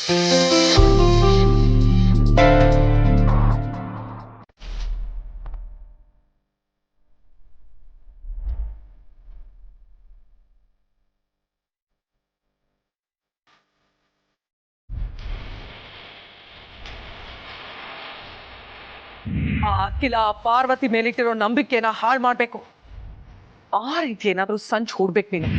ಅಖಿಲ ಪಾರ್ವತಿ ಮೇಲಿಟ್ಟಿರೋ ನಂಬಿಕೆನ ಹಾಳು ಮಾಡ್ಬೇಕು. ಆ ರೀತಿ ಏನಾದ್ರೂ ಸಂಚು ಹೂಡ್ಬೇಕು ನೀನು.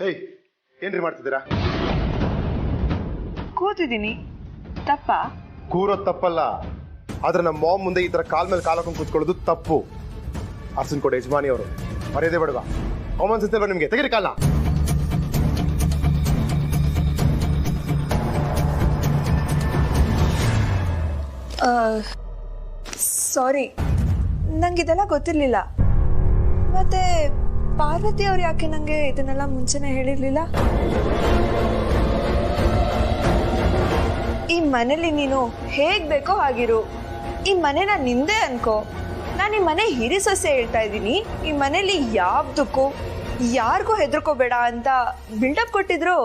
ಹೇಯ್, ಏನ್ರಿ ಮಾಡ್ತಿದ್ದೀರಾ? ಕೂತಿದ್ದೀನಿ. ತಪ್ಪಾ? ಕೂರೋದು ತಪ್ಪಲ್ಲ, ಆದ್ರೆ ನಮ್ಮ ಮಾಮ್ ಮುಂದೆ ಈ ತರ ಕಾಲ್ ಮೇಲೆ ಕಾಲ್ ಹಾಕೊಂಡು ಕೂತ್ಕೊಳ್ಳೋದು ತಪ್ಪು. ಅರ್ಸನ್ ಕೊಡ ಯಜಮಾನಿ ಅವರು ಮರ್ಯಾದೆ ಬೇಡವಾ? ಅವಮಾನಿಸುತ್ತೆ ನಿಮ್ಗೆ. ತೆಗೀರಿ ಕಾಲ. ಸಾರಿ, ನಂಗಿದೆಲ್ಲ ಗೊತ್ತಿರ್ಲಿಲ್ಲ. ಮತ್ತೆ ಪಾರ್ವತಿ ಅವ್ರು ಯಾಕೆ ನಂಗೆ ಇದನ್ನೆಲ್ಲ ಮುಂಚೆನೆ ಹೇಳಿರ್ಲಿಲ್ಲ? ಈ ಮನೇಲಿ ನೀನು ಹೇಗ್ ಬೇಕೋ ಹಾಗಿರು. ಈ ಮನೆನ ನಿಂದೆ ಅನ್ಕೋ. ನಾನು ಈ ಮನೆ ಹಿರಿ ಸೊಸೆ ಹೇಳ್ತಾ ಇದ್ದೀನಿ. ಈ ಮನೇಲಿ ಯಾವ್ದಕ್ಕೂ ಯಾರಿಗೂ ಹೆದರ್ಕೋಬೇಡ ಅಂತ ಬಿಲ್ಡಪ್ ಕೊಟ್ಟಿದ್ರು.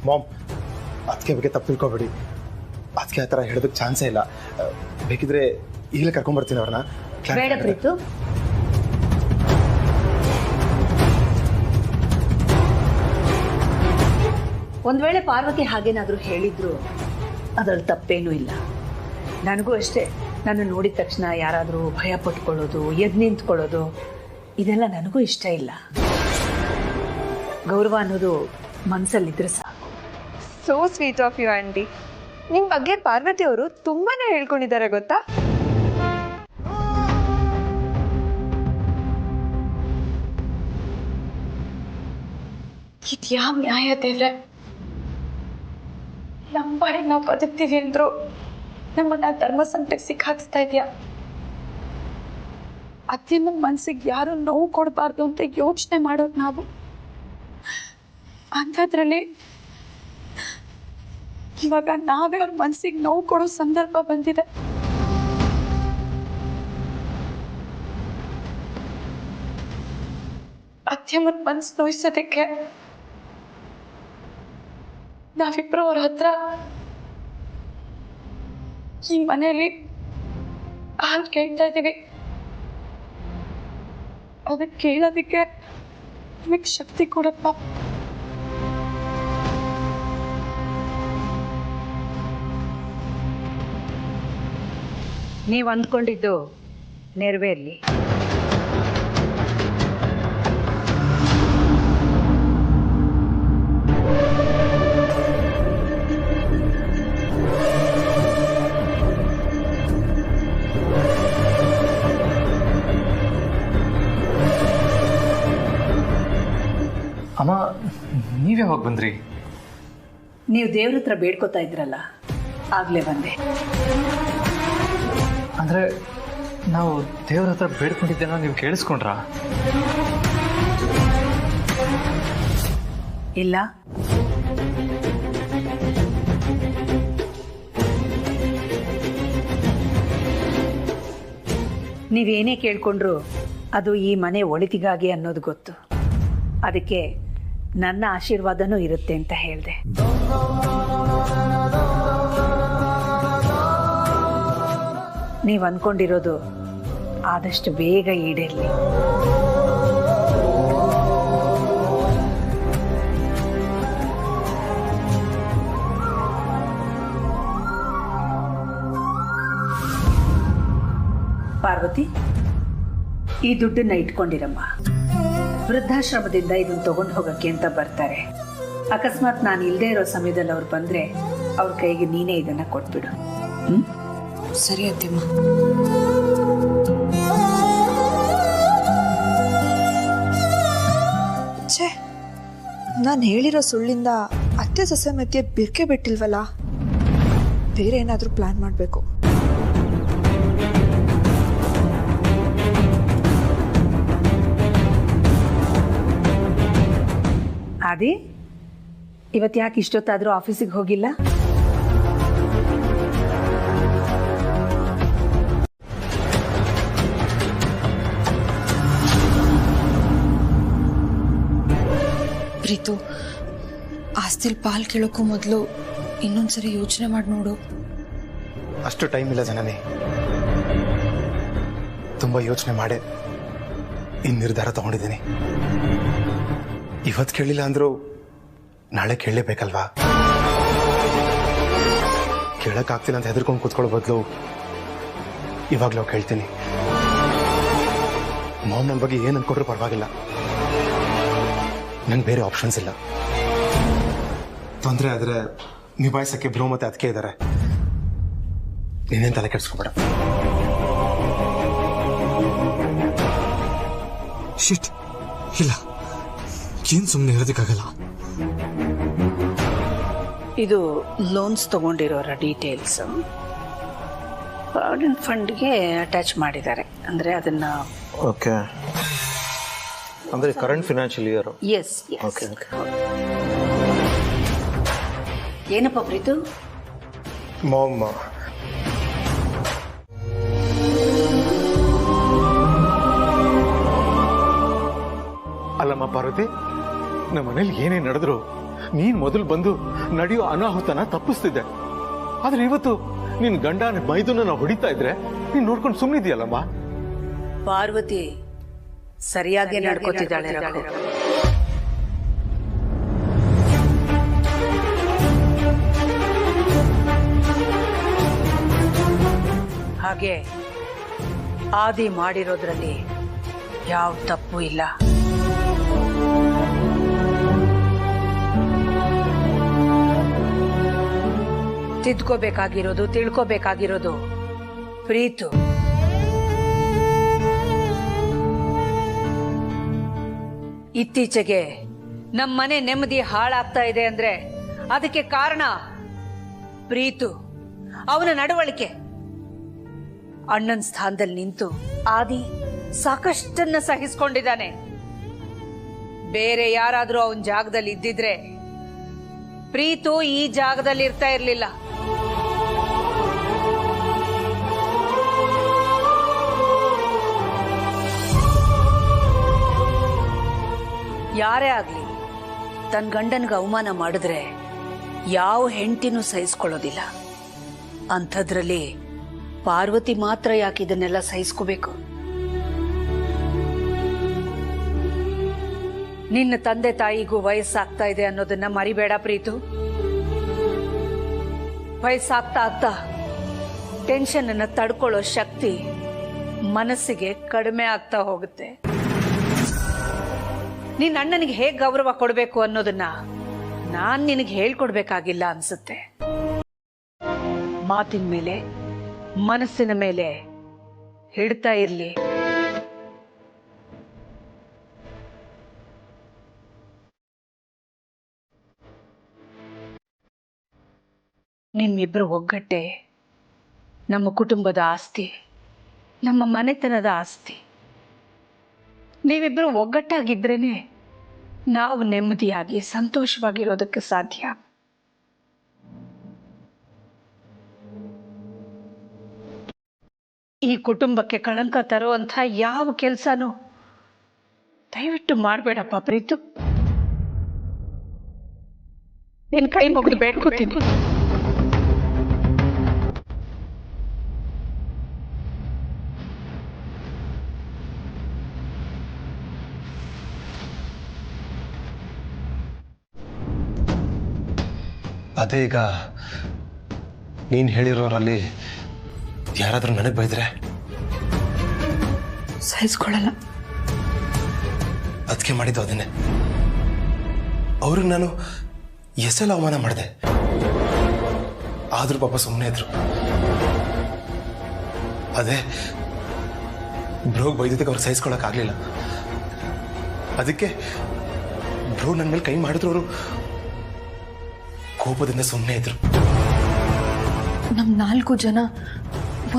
ಮಾಮ್, ಅದಕ್ಕೆ ಬಗ್ಗೆ ತಪ್ಪು ತಿಳ್ಕೊಬೇಡಿ. ಅದಕ್ಕೆ ಆ ಥರ ಹೇಳೋದಕ್ಕೆ ಚಾನ್ಸೇ ಇಲ್ಲ. ಬೇಕಿದ್ರೆ ಈಗಲೇ ಕರ್ಕೊಂಡ್ಬರ್ತೀನಿ ಅವ್ರನ್ನ. ಬೇಡ ಪ್ರೀತು, ಒಂದ್ ವೇಳೆ ಪಾರ್ವತಿ ಹಾಗೇನಾದ್ರೂ ಹೇಳಿದ್ರು ಅದ್ರಲ್ಲಿ ತಪ್ಪೇನೂ ಇಲ್ಲ. ನನಗೂ ಅಷ್ಟೇ, ನಾನು ನೋಡಿದ ತಕ್ಷಣ ಯಾರಾದರೂ ಭಯ ಪಟ್ಕೊಳ್ಳೋದು, ಎದ್ದು ನಿಂತ್ಕೊಳ್ಳೋದು, ಇದೆಲ್ಲ ನನಗೂ ಇಷ್ಟ ಇಲ್ಲ. ಗೌರವ ಅನ್ನೋದು ಮನಸ್ಸಲ್ಲಿದ್ರೆ ಸಾಕು. So sweet of you aunty. ನಿಮ್ ಬಗ್ಗೆ ಪಾರ್ವತಿ ಅವರು ತುಂಬಾನೇ ಹೇಳ್ಕೊಂಡಿದ್ದಾರೆ ಗೊತ್ತಾ? ಇದ್ಯಾವ ನ್ಯಾಯ ದೇವ್ರೆ? ನಮ್ಮ ಬಾಡಿಗೆ ನಾವು ಬದುಕ್ತೀವಿ ಅಂದ್ರು ನಮ್ಮನ್ನ ಧರ್ಮ ಸಂಕಟಕ್ಕೆ ಸಿಕ್ಕಾಕ್ಸ್ತಾ ಇದೆಯಾ? ಅತ್ಯನ್ನ ಮನ್ಸಿಗೆ ಯಾರು ನೋವು ಕೊಡಬಾರ್ದು ಅಂತ ಯೋಚನೆ ಮಾಡೋದು ನಾವು. ಅಂಥದ್ರಲ್ಲಿ ಇವಾಗ ನಾವೇ ಅವ್ರ ಮನ್ಸಿಗೆ ನೋವು ಕೊಡೋ ಸಂದರ್ಭ ಬಂದಿದೆ. ಅತ್ಯಮ್ಮನ ಮನ್ಸು ನೋಯಿಸೋದಕ್ಕೆ ನಾವಿಬ್ರು ಅವ್ರ ಹತ್ರ ಈ ಮನೆಯಲ್ಲಿ ಹಾಲು ಕೇಳ್ತಾ ಇದ್ದೀವಿ. ಅದಕ್ಕೆ ಕೇಳೋದಕ್ಕೆ ನಿಮಗೆ ಶಕ್ತಿ ಕೊಡಪ್ಪ. ನೀವು ಅಂದ್ಕೊಂಡಿದ್ದು ನೆರವೇರಲಿ. ಅಮ್ಮ, ನೀವ್ಯಾವಾಗ ಬಂದ್ರಿ? ನೀವು ದೇವ್ರ ಹತ್ರ ಬೇಡ್ಕೋತಾ ಇದ್ರಲ್ಲ, ಆಗ್ಲೇ ಬಂದೆ. ಅಂದ್ರೆ ನಾವು ದೇವ್ರ ಹತ್ರ ಬೇಡ್ಕೊಂಡಿದ್ದೇನೋ ನೀವು ಕೇಳಿಸ್ಕೊಂಡ್ರಾ? ಇಲ್ಲ, ನೀವೇನೇ ಕೇಳ್ಕೊಂಡ್ರು ಅದು ಈ ಮನೆ ಒಳಿತಿಗಾಗಿ ಅನ್ನೋದು ಗೊತ್ತು. ಅದಕ್ಕೆ ನನ್ನ ಆಶೀರ್ವಾದನೂ ಇರುತ್ತೆ ಅಂತ ಹೇಳಿದೆ. ನೀವು ಅಂದ್ಕೊಂಡಿರೋದು ಆದಷ್ಟು ಬೇಗ ಈಡೇರಲಿ. ಪಾರ್ವತಿ, ಈ ದುಡ್ಡನ್ನ ಇಟ್ಕೊಂಡಿರಮ್ಮ. ವೃದ್ಧಾಶ್ರಮದಿಂದ ಇದನ್ನ ತಗೊಂಡು ಹೋಗಕ್ಕೆ ಅಂತ ಬರ್ತಾರೆ. ಅಕಸ್ಮಾತ್ ನಾನು ಇಲ್ಲದೆ ಇರೋ ಸಮಯದಲ್ಲಿ ಅವ್ರು ಬಂದ್ರೆ ಅವ್ರ ಕೈಗೆ ನೀನೇ ಇದನ್ನ ಕೊಟ್ಬಿಡು. ಸರಿ ಅತ್ತೆಮ್ಮ. ಛೇ, ನಾನು ಹೇಳಿರೋ ಸುಳ್ಳಿಂದ ಅತ್ತೆ ಸೊಸೆ ಮಧ್ಯೆ ಬಿರ್ಕೆ ಬಿಟ್ಟಿಲ್ವಲ್ಲ. ಬೇರೆ ಏನಾದರೂ ಪ್ಲಾನ್ ಮಾಡಬೇಕು. ಆದಿ, ಇವತ್ತು ಯಾಕೆ ಇಷ್ಟೊತ್ತಾದರೂ ಆಫೀಸಿಗೆ ಹೋಗಿಲ್ಲ? ಪ್ರೀತು, ಆಸ್ತಿಲ್ ಪಾಲ್ ಕೇಳೋಕ್ಕೂ ಮೊದಲು ಇನ್ನೊಂದ್ಸರಿ ಯೋಚನೆ ಮಾಡಿ ನೋಡು. ಅಷ್ಟು ಟೈಮ್ ಇಲ್ಲ ಜನನಿ. ತುಂಬ ಯೋಚನೆ ಮಾಡೇ ಈ ನಿರ್ಧಾರ ತಗೊಂಡಿದ್ದೀನಿ. ಇವತ್ತು ಕೇಳಿಲ್ಲ ಅಂದರೂ ನಾಳೆ ಕೇಳಲೇಬೇಕಲ್ವಾ? ಕೇಳಕ್ಕಾಗ್ತಿಲ್ಲ ಅಂತ ಹೆದರ್ಕೊಂಡು ಕೂತ್ಕೊಳ್ಳೋ ಬದಲು ಇವಾಗಲೂ ಕೇಳ್ತೀನಿ. ಮಾಮ್ ನನ್ನ ಬಗ್ಗೆ ಏನು ಅನ್ಕೊಂಡ್ರೂ ಪರವಾಗಿಲ್ಲ. ನಂಗೆ ಬೇರೆ ಆಪ್ಷನ್ಸ್ ಇಲ್ಲ. ತೊಂದರೆ ಆದರೆ ನಿಭಾಯಿಸೋಕ್ಕೆ ಬ್ರೋ ಮತ್ತೆ ಅದಕ್ಕೆ ಇದ್ದಾರೆ. ನೀನೇನು ತಲೆ ಕೆಡಿಸ್ಕೊಬೇಡ. ಶಿಟ್, ಇಲ್ಲ, ಏನ್ ಸುಮ್ಮನೆ ಇರೋದಕ್ಕಾಗಲ್ಲ. ಇದು ಲೋನ್ಸ್ ತಗೊಂಡಿರೋರ ಡೀಟೇಲ್ಸ್ ಪ್ರಾವಿಡೆಂಟ್ ಫಂಡ್ಗೆ ಅಟ್ಯಾಚ್ ಮಾಡಿದ್ದಾರೆ. ಅಂದರೆ ಅದನ್ನ ಓಕೆ, ಅಂದರೆ ಕರೆಂಟ್ ಫಿನಾನ್ಷಿಯಲ್ ಇಯರ್. ಎಸ್. ಏನಪ್ಪ ಪ್ರೀತು? ಮಾಮ್, ಅಲ್ಲಮ್ಮ ಪಾರ್ವತಿ, ನಮ್ಮ ಮನೇಲಿ ಏನೇ ನಡೆದ್ರು ನೀನ್ ಮೊದಲು ಬಂದು ನಡೆಯೋ ಅನಾಹುತನ ತಪ್ಪಿಸ್ತಿದ್ದೆ. ಆದ್ರೆ ಇವತ್ತು ನಿನ್ ಗಂಡ ಮೈದುನ ಹೊಡಿತಾ ಇದ್ರೆ ನೀನ್ ನೋಡ್ಕೊಂಡು ಸುಮ್ಮನಿದ್ಯಲ್ಲಮ್ಮ. ಪಾರ್ವತಿ ಸರಿಯಾಗಿ ನಡ್ಕೋತಿದ್ದಾಳೆ. ಹಾಗೆ ಆದಿ ಮಾಡಿರೋದ್ರಲ್ಲಿ ಯಾವ ತಪ್ಪು ಇಲ್ಲ. ತಿದ್ಕೋಬೇಕಾಗಿರೋದು, ತಿಳ್ಕೋಬೇಕಾಗಿರೋದು ಪ್ರೀತು. ಇತ್ತೀಚೆಗೆ ನಮ್ಮನೆ ನೆಮ್ಮದಿ ಹಾಳಾಗ್ತಾ ಇದೆ ಅಂದ್ರೆ ಅದಕ್ಕೆ ಕಾರಣ ಪ್ರೀತು, ಅವನ ನಡವಳಿಕೆ. ಅಣ್ಣನ ಸ್ಥಾನದಲ್ಲಿ ನಿಂತು ಆದಿ ಸಾಕಷ್ಟನ್ನ ಸಹಿಸ್ಕೊಂಡಿದ್ದಾನೆ. ಬೇರೆ ಯಾರಾದ್ರೂ ಅವನ ಜಾಗದಲ್ಲಿ ಇದ್ದಿದ್ರೆ ಪ್ರೀತು ಈ ಜಾಗದಲ್ಲಿ ಇರ್ತಾ ಇರ್ಲಿಲ್ಲ. ಯಾರೇ ಆಗ್ಲಿ ತನ್ನ ಗಂಡನ್ಗೆ ಅವಮಾನ ಮಾಡಿದ್ರೆ ಯಾವ ಹೆಂಡತಿನೂ ಸಹಿಸ್ಕೊಳ್ಳೋದಿಲ್ಲ. ಅಂಥದ್ರಲ್ಲಿ ಪಾರ್ವತಿ ಮಾತ್ರ ಯಾಕೆ ಇದನ್ನೆಲ್ಲ ಸಹಿಸ್ಕೋಬೇಕು? ನಿನ್ನ ತಂದೆ ತಾಯಿಗೂ ವಯಸ್ಸಾಗ್ತಾ ಇದೆ ಅನ್ನೋದನ್ನ ಮರಿಬೇಡ ಪ್ರೀತು. ವಯಸ್ಸಾಗ್ತಾ ಆಗ್ತಾ ಟೆನ್ಷನ್ ಅನ್ನ ತಡ್ಕೊಳ್ಳೋ ಶಕ್ತಿ ಮನಸ್ಸಿಗೆ ಕಡಿಮೆ ಆಗ್ತಾ ಹೋಗುತ್ತೆ. ನಿನ್ನ ಅಣ್ಣನಿಗೆ ಹೇಗೆ ಗೌರವ ಕೊಡಬೇಕು ಅನ್ನೋದನ್ನ ನಾನ್ ನಿನಗೆ ಹೇಳ್ಕೊಡ್ಬೇಕಾಗಿಲ್ಲ ಅನ್ಸುತ್ತೆ. ಮಾತಿನ ಮೇಲೆ, ಮನಸ್ಸಿನ ಮೇಲೆ ಹಿಡ್ತಾ ಇರ್ಲಿ. ನಿಮ್ಮಿಬ್ಬರು ಒಗ್ಗಟ್ಟೆ ನಮ್ಮ ಕುಟುಂಬದ ಆಸ್ತಿ, ನಮ್ಮ ಮನೆತನದ ಆಸ್ತಿ. ನೀವಿಬ್ಬರು ಒಗ್ಗಟ್ಟಾಗಿದ್ರೇನೆ ನಾವು ನೆಮ್ಮದಿಯಾಗಿ ಸಂತೋಷವಾಗಿರೋದಕ್ಕೆ ಸಾಧ್ಯ. ಈ ಕುಟುಂಬಕ್ಕೆ ಕಳಂಕ ತರುವಂಥ ಯಾವ ಕೆಲಸನೂ ದಯವಿಟ್ಟು ಮಾಡಬೇಡಪ್ಪ ಪ್ರೀತು. ನಿನ್ನ ಕೈ ಮುಗಿದು ಬೇಡ್ಕೋತೀನಿ. ಅದೇ ಈಗ ನೀನು ಹೇಳಿರೋರಲ್ಲಿ ಯಾರಾದರೂ ನನಗೆ ಬೈದ್ರೆ ಸಹಿಸ್ಕೊಳ್ಳಲ್ಲ. ಅದಕ್ಕೆ ಮಾಡಿದ್ದು ಅದನ್ನೇ. ಅವ್ರಿಗೆ ನಾನು ಎಷ್ಟೆಲ್ಲ ಅವಮಾನ ಮಾಡಿದೆ, ಆದರೂ ಪಾಪ ಸುಮ್ಮನೆ ಇದ್ರು. ಅದೇ ಬ್ರೋಗ್ ಬೈದಿದ್ದಕ್ಕೆ ಅವ್ರು ಸಹಿಸ್ಕೊಳಕ್ಕಾಗಲಿಲ್ಲ. ಅದಕ್ಕೆ ಬ್ರೋ ನನ್ನ ಮೇಲೆ ಕೈ ಮಾಡಿದ್ರು ಅವರು ಕೋಪದಿಂದ ಸುಮ್ಮನೆ ಇದ್ರು. ನಮ್ಮ 4 ಜನ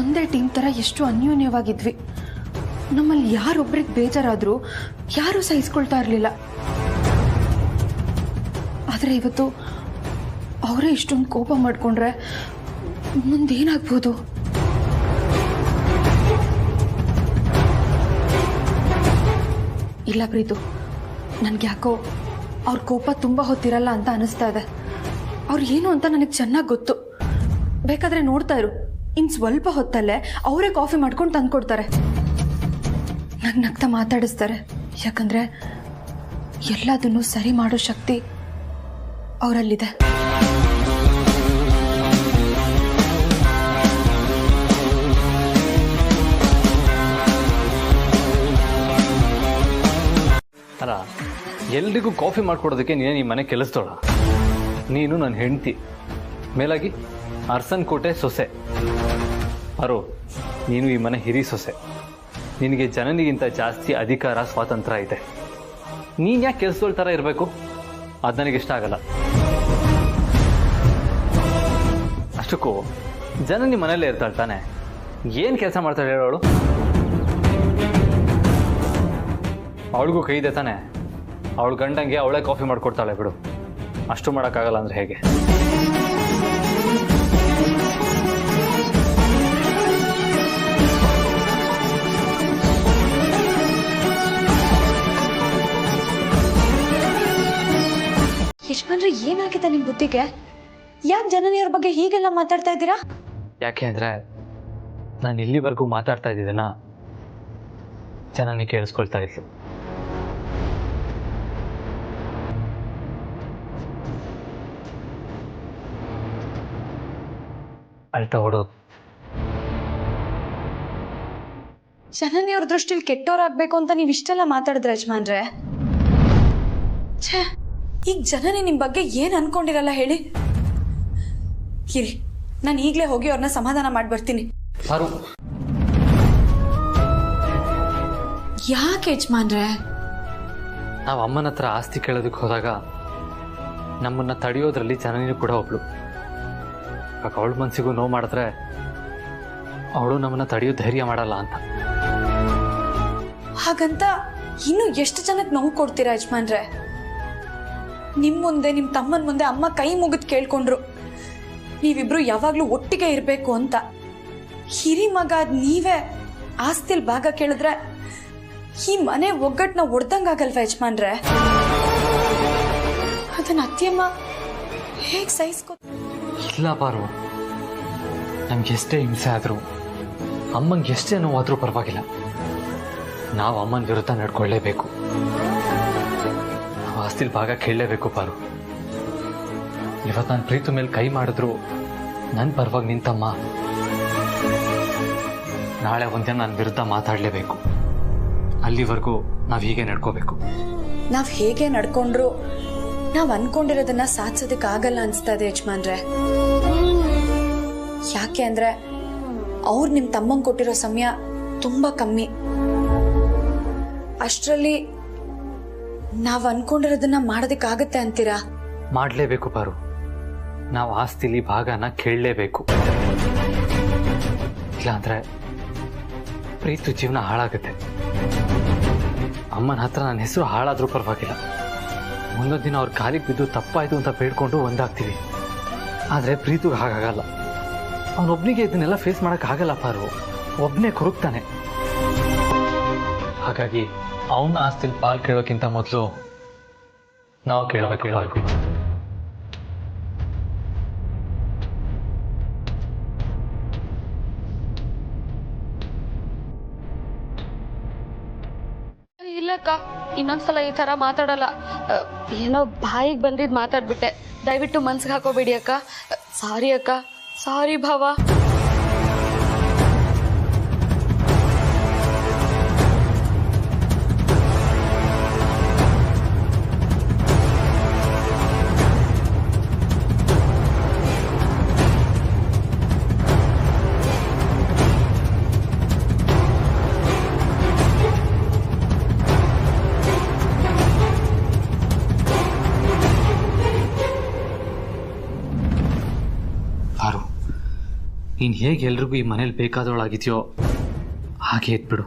ಒಂದೇ ಟೀಮ್ ಥರ ಎಷ್ಟು ಅನ್ಯೋನ್ಯವಾಗಿದ್ವಿ. ನಮ್ಮಲ್ಲಿ ಯಾರೊಬ್ರಿಗೆ ಬೇಜಾರಾದರೂ ಯಾರೂ ಸಹಿಸ್ಕೊಳ್ತಾ ಇರಲಿಲ್ಲ. ಆದರೆ ಇವತ್ತು ಅವರೇ ಇಷ್ಟೊಂದು ಕೋಪ ಮಾಡಿಕೊಂಡ್ರೆ ಮುಂದೇನಾಗ್ಬೋದು? ಇಲ್ಲ ಪ್ರೀತು, ನನಗೆ ಯಾಕೋ ಅವ್ರ ಕೋಪ ತುಂಬ ಹೊತ್ತಿರಲ್ಲ ಅಂತ ಅನಿಸ್ತಾ ಇದೆ. ಅವ್ರು ಏನು ಅಂತ ನನಗೆ ಚೆನ್ನಾಗಿ ಗೊತ್ತು. ಬೇಕಾದರೆ ನೋಡ್ತಾ ಇರು, ಇನ್ನು ಸ್ವಲ್ಪ ಹೊತ್ತಲ್ಲೇ ಅವರೇ ಕಾಫಿ ಮಾಡ್ಕೊಂಡು ತಂದ್ಕೊಡ್ತಾರೆ. ನಗ್ನಗ್ತಾ ಮಾತಾಡಿಸ್ತಾರೆ. ಯಾಕಂದರೆ ಎಲ್ಲದನ್ನು ಸರಿ ಮಾಡೋ ಶಕ್ತಿ ಅವರಲ್ಲಿದೆ. ಅಲ್ಲ, ಎಲ್ರಿಗೂ ಕಾಫಿ ಮಾಡ್ಕೊಡೋದಕ್ಕೆ ನೀನೇ ಈ ಮನೆ ಕೆಲಸದೋಳ. ನೀನು ನನ್ನ ಹೆಂಡತಿ, ಮೇಲಾಗಿ ಅರ್ಸನ್ ಕೋಟೆ ಸೊಸೆ. ಅರೋ, ನೀನು ಈ ಮನೆ ಹಿರಿ ಸೊಸೆ. ನಿನಗೆ ಜನನಿಗಿಂತ ಜಾಸ್ತಿ ಅಧಿಕಾರ, ಸ್ವಾತಂತ್ರ್ಯ ಇದೆ. ನೀನು ಯಾಕೆ ಕೆಲಸದೋಳ ಥರ ಇರಬೇಕು? ಅದು ನನಗಿಷ್ಟ ಆಗಲ್ಲ. ಅಷ್ಟಕ್ಕೂ ಜನನಿ ಮನೆಯಲ್ಲೇ ಇರ್ತಾಳೆ ತಾನೆ, ಏನು ಕೆಲಸ ಮಾಡ್ತಾಳೆ ಹೇಳೋಳು? ಅವಳಿಗೂ ಕೈ ಇದೆ ತಾನೆ. ಅವಳ ಗಂಡಂಗೆ ಅವಳೇ ಕಾಫಿ ಮಾಡ್ಕೊಡ್ತಾಳೆ ಬಿಡು. ಅಷ್ಟು ಮಾಡೋಕ್ಕಾಗಲ್ಲ ಅಂದರೆ ಹೇಗೆ? ಯಜಮಾನ್ರೆ, ಏನಾಗಿದೆ ನಿಮ್ಮ ಬುದ್ಧಿಗೆ? ಯಾಕೆ ಜನನಿಯವ್ರ ಬಗ್ಗೆ ಹೀಗೆಲ್ಲ ಮಾತಾಡ್ತಾ ಇದ್ದೀರಾ? ಯಾಕೆ ಅಂದರೆ ನಾನು ಇಲ್ಲಿವರೆಗೂ ಮಾತಾಡ್ತಾ ಇದ್ದಿದ್ದನ್ನ ಜನನಿ ಕೇಳಿಸ್ಕೊಳ್ತಾ ಇತ್ತು. ಅಳ್ತಾ ಹೊಡೋದು. ಜನನಿಯವ್ರ ದೃಷ್ಟಿಲಿ ಕೆಟ್ಟೋರಾಗ್ಬೇಕು ಅಂತ ನೀವು ಇಷ್ಟೆಲ್ಲ ಮಾತಾಡಿದ್ರೆ ಯಜಮಾನ್ರೆ, ಛೇ, ಈಗ ಜನನಿ ನಿಮ್ಮ ಬಗ್ಗೆ ಏನು ಅನ್ಕೊಂಡಿರಲ್ಲ ಹೇಳಿ? ಇರಿ, ನಾನು ಈಗಲೇ ಹೋಗಿ ಅವ್ರನ್ನ ಸಮಾಧಾನ ಮಾಡ್ಬರ್ತೀನಿ. ಪಾರು, ಯಾಕೆ ಯಜಮಾನ್ರೆ? ನಾವು ಅಮ್ಮನ ಹತ್ರ ಆಸ್ತಿ ಕೇಳೋದಕ್ಕೆ ಹೋದಾಗ ನಮ್ಮನ್ನ ತಡೆಯೋದ್ರಲ್ಲಿ ಜನನಿ ಕೂಡ ಒಬ್ಳು. ಇವಾಗ ಅವಳ ಮನಸ್ಸಿಗೂ ನೋವು ಮಾಡಿದ್ರೆ ಅವಳು ನಮ್ಮನ್ನ ತಡೆಯೋ ಧೈರ್ಯ ಮಾಡಲ್ಲ ಅಂತ. ಹಾಗಂತ ಇನ್ನು ಎಷ್ಟು ಜನಕ್ಕೆ ನೋವು ಕೊಡ್ತೀರಾ ಯಜಮಾನ್ರೆ? ನಿಮ್ಮ ಮುಂದೆ, ನಿಮ್ಮ ತಮ್ಮನ ಮುಂದೆ ಅಮ್ಮ ಕೈ ಮುಗಿದು ಕೇಳ್ಕೊಂಡ್ರು ನೀವಿಬ್ರು ಯಾವಾಗ್ಲೂ ಒಟ್ಟಿಗೆ ಇರಬೇಕು ಅಂತ. ಹಿರಿ ಮಗ ನೀವೇ ಆಸ್ತಿಲ್ ಭಾಗ ಕೇಳಿದ್ರೆ ಈ ಮನೆ ಒಗ್ಗಟ್ಟನ್ನ ಒಡ್ದಂಗಾಗಲ್ವ ಯಜಮಾನ್ರೆ? ಅದನ್ನ ಅತ್ತೆಯಮ್ಮ ಹೇಗ್ ಸಹಿಸ್ಕೊ? ಇಲ್ಲ ಪಾರು, ನಮ್ಗೆ ಎಷ್ಟೇ ಹಿಂಸೆ ಆದರೂ, ಅಮ್ಮಂಗೆ ಎಷ್ಟೇ ನೋವಾದರೂ ಪರವಾಗಿಲ್ಲ, ನಾವು ಅಮ್ಮನ ವಿರುದ್ಧ ನಡ್ಕೊಳ್ಳೇಬೇಕು. ನಾವು ಆಸ್ತಿಲ್ ಭಾಗ ಕೇಳಲೇಬೇಕು ಪಾರು. ಇವತ್ತು ನಾನು ಪ್ರೀತು ಮೇಲೆ ಕೈ ಮಾಡಿದ್ರು ನನ್ನ ಪರವಾಗಿ ನಿಂತಮ್ಮ, ನಾಳೆ ಒಂದಿನ ನನ್ನ ವಿರುದ್ಧ ಮಾತಾಡಲೇಬೇಕು. ಅಲ್ಲಿವರೆಗೂ ನಾವು ಹೀಗೆ ನಡ್ಕೋಬೇಕು. ನಾವ್ ಹೇಗೆ ನಡ್ಕೊಂಡ್ರು ನಾವ್ ಅನ್ಕೊಂಡಿರೋದನ್ನ ಸಾಧಿಸೋದಕ್ಕೆ ಆಗಲ್ಲ ಅನ್ಸ್ತಾ ಇದೆ ಯಜಮಾನ್ರೆ. ಯಾಕೆ ಅಂದ್ರೆ ಅವ್ರು ನಿಮ್ ತಮ್ಮಂಗ್ ಕೊಟ್ಟಿರೋ ಸಮಯ ತುಂಬಾ ಕಮ್ಮಿ. ಅಷ್ಟರಲ್ಲಿ ನಾವ್ ಅನ್ಕೊಂಡಿರೋದನ್ನ ಮಾಡೋದಕ್ಕಾಗತ್ತೆ ಅಂತೀರಾ? ಮಾಡಲೇಬೇಕು ಪಾರು. ನಾವು ಆಸ್ತಿಲಿ ಭಾಗನ ಕೇಳಲೇಬೇಕು. ಇಲ್ಲಾಂದ್ರೆ ಪ್ರೀತು ಜೀವನ ಹಾಳಾಗುತ್ತೆ. ಅಮ್ಮನ ಹತ್ರ ನನ್ನ ಹೆಸರು ಹಾಳಾದ್ರೂ ಪರವಾಗಿಲ್ಲ, ಮುಂದೊಂದು ದಿನ ಅವ್ರ ಕಾಲಿಗೆ ಬಿದ್ದು ತಪ್ಪಾಯ್ತು ಅಂತ ಬೇಡ್ಕೊಂಡು ಒಂದಾಗ್ತೀವಿ. ಆದರೆ ಪ್ರೀತಿಗೆ ಹಾಗಾಗಲ್ಲ. ಅವನೊಬ್ಬನಿಗೆ ಇದನ್ನೆಲ್ಲ ಫೇಸ್ ಮಾಡೋಕ್ಕಾಗಲ್ಲ ಪಾರು. ಒಬ್ಬನೇ ಕೊರಗ್ತಾನೆ. ಹಾಗಾಗಿ ಅವನ ಆಸ್ತಿಲಿ ಪಾಲ್ ಕೇಳೋಕ್ಕಿಂತ ಮೊದಲು ನಾವು ಕೇಳಬೇಕು. ಇಲ್ಲಕ್ಕ, ಇನ್ನೊಂದ್ಸಲ ಈ ತರ ಮಾತಾಡಲ್ಲ. ಏನೋ ಬಾಯಿಗೆ ಬಂದಿದ್ ಮಾತಾಡ್ಬಿಟ್ಟೆ. ದಯವಿಟ್ಟು ಮನ್ಸಿಗೆ ಹಾಕೋಬೇಡಿ ಅಕ್ಕ. ಸಾರಿ ಅಕ್ಕ, ಸಾರಿ ಭಾವ. ಪಾರು, ನೀನು ಹೇಗೆ ಎಲ್ರಿಗೂ ಈ ಮನೇಲಿ ಬೇಕಾದವಳಾಗಿದೆಯೋ ಹಾಗೆ ಎದ್ಬಿಡು.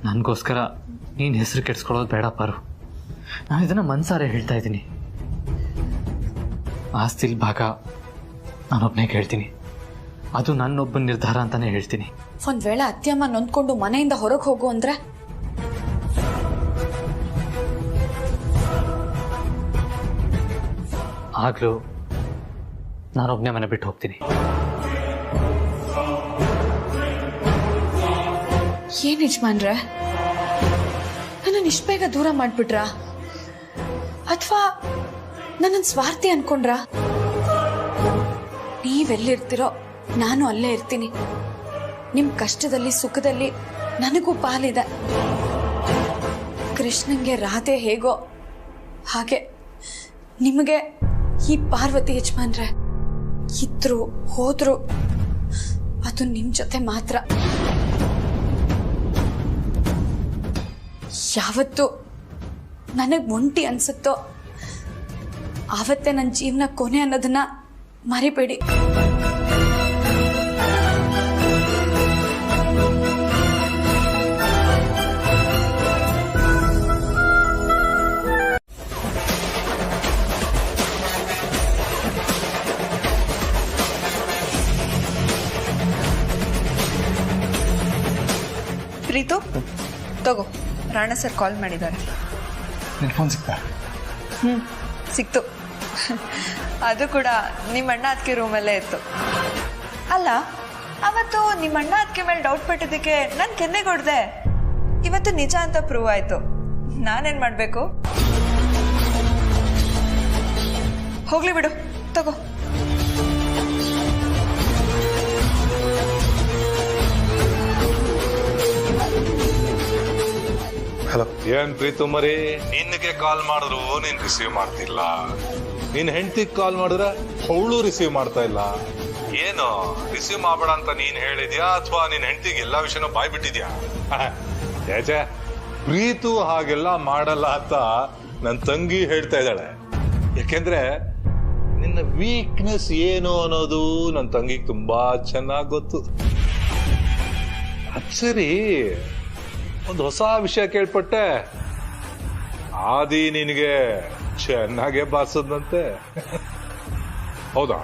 ನನಗೋಸ್ಕರ ನೀನು ಹೆಸರು ಕೆಡ್ಸ್ಕೊಳ್ಳೋದು ಬೇಡ ಪಾರು. ನಾನು ಇದನ್ನು ಮನ್ಸಾರೆ ಹೇಳ್ತಾ ಇದ್ದೀನಿ. ಆಸ್ತಿಲ್ ಭಾಗ ನಾನೊಬ್ಬನೇ ಕೇಳ್ತೀನಿ. ಅದು ನನ್ನೊಬ್ಬನ ನಿರ್ಧಾರ ಅಂತಾನೆ ಹೇಳ್ತೀನಿ. ಒಂದ್ ವೇಳೆ ಅತ್ತೆಯಮ್ಮ ನೊಂದ್ಕೊಂಡು ಮನೆಯಿಂದ ಹೊರಗೆ ಹೋಗು ಅಂದ್ರೆ ಆಗ್ಲೂ ನಾನೊಬ್ಬನೇ ಮನೆ ಬಿಟ್ಟು ಹೋಗ್ತೀನಿ. ಏನ್ ಯಜಮಾನ್ರೆ, ನನ್ನನ್ನು ಇಷ್ಟ ಬೇಗ ದೂರ ಮಾಡ್ಬಿಟ್ರ ಅಥವಾ ನನ್ನನ್ನು ಸ್ವಾರ್ಥಿ ಅನ್ಕೊಂಡ್ರ? ನೀವೆಲ್ಲಿರ್ತಿರೋ ನಾನು ಅಲ್ಲೇ ಇರ್ತೀನಿ. ನಿಮ್ ಕಷ್ಟದಲ್ಲಿ ಸುಖದಲ್ಲಿ ನನಗೂ ಪಾಲಿದೆ. ಕೃಷ್ಣನ್ಗೆ ರಾಧೆ ಹೇಗೋ ಹಾಗೆ ನಿಮಗೆ ಈ ಪಾರ್ವತಿ ಯಜಮಾನ್ರೆ. ಇದ್ರು ಹೋದ್ರು ಅದು ನಿಮ್ ಜೊತೆ ಮಾತ್ರ. ಯಾವತ್ತು ನನಗ್ ಒಂಟಿ ಅನ್ಸುತ್ತೋ ಆವತ್ತೇ ನನ್ನ ಜೀವನ ಕೊನೆ ಅನ್ನೋದನ್ನ ಮರಿಬೇಡಿ. ಪ್ರೀತು ತಗೋ, ರಾಣ ಸರ್ ಕಾಲ್ ಮಾಡಿದ್ದಾರೆ. ನಿನ್ನ ಫೋನ್ ಸಿಗ್ತಾ? ಸಿಕ್ತು. ಅದು ಕೂಡ ನಿಮ್ಮ ಅಣ್ಣ ಅದಕ್ಕೆ ರೂಮಲ್ಲೇ ಇತ್ತು. ಅಲ್ಲ, ಅವತ್ತು ನಿಮ್ಮ ಅಣ್ಣ ಅದಕ್ಕೆ ಮೇಲೆ ಡೌಟ್ ಪಟ್ಟಿದ್ದಕ್ಕೆ ನಾನು ಕೆನ್ನೆಗೊಡ್ದೆ. ಇವತ್ತು ನಿಜ ಅಂತ ಪ್ರೂವ್ ಆಯ್ತು. ನಾನೇನ್ ಮಾಡ್ಬೇಕು? ಹೋಗ್ಲಿ ಬಿಡು, ತಗೋ. ಹಲೋ. ಏನ್ ಪ್ರೀತು ಮರಿ, ನಿನ್ಗೆ ಕಾಲ್ ಮಾಡಿದ್ರು ನೀನ್ ರಿಸೀವ್ ಮಾಡ್ತಿಲ್ಲ. ನಿನ್ ಹೆಂಡತಿಗೆ ಕಾಲ್ ಮಾಡಿದ್ರೆ ಅವಳು ರಿಸೀವ್ ಮಾಡ್ತಾ ಇಲ್ಲ. ಏನು ರಿಸೀವ್ ಮಾಡಬೇಡ ಅಂತ ನೀನ್ ಹೇಳಿದ್ಯಾ ಅಥವಾ ನಿನ್ ಹೆಂಡತಿಗೆ ಎಲ್ಲಾ ವಿಷಯನೂ ಬಾಯ್ ಬಿಟ್ಟಿದ್ಯಾ? ಏಜೆ, ಪ್ರೀತು ಹಾಗೆಲ್ಲ ಮಾಡಲ್ಲ ಅಂತ ನನ್ ತಂಗಿ ಹೇಳ್ತಾ ಇದ್ದಾಳೆ. ಯಾಕೆಂದ್ರೆ ನಿನ್ನ ವೀಕ್ನೆಸ್ ಏನು ಅನ್ನೋದು ನನ್ ತಂಗಿಗೆ ತುಂಬಾ ಚೆನ್ನಾಗ್ ಗೊತ್ತು. ಅದ್ ಸರಿ, ಒಂದು ಹೊಸ ವಿಷಯ ಕೇಳ್ಪಟ್ಟೆ. ಆದಿ ನಿನಗೆ ಚೆನ್ನಾಗೆ ಬಾರಿಸದಂತೆ, ಹೌದಾ?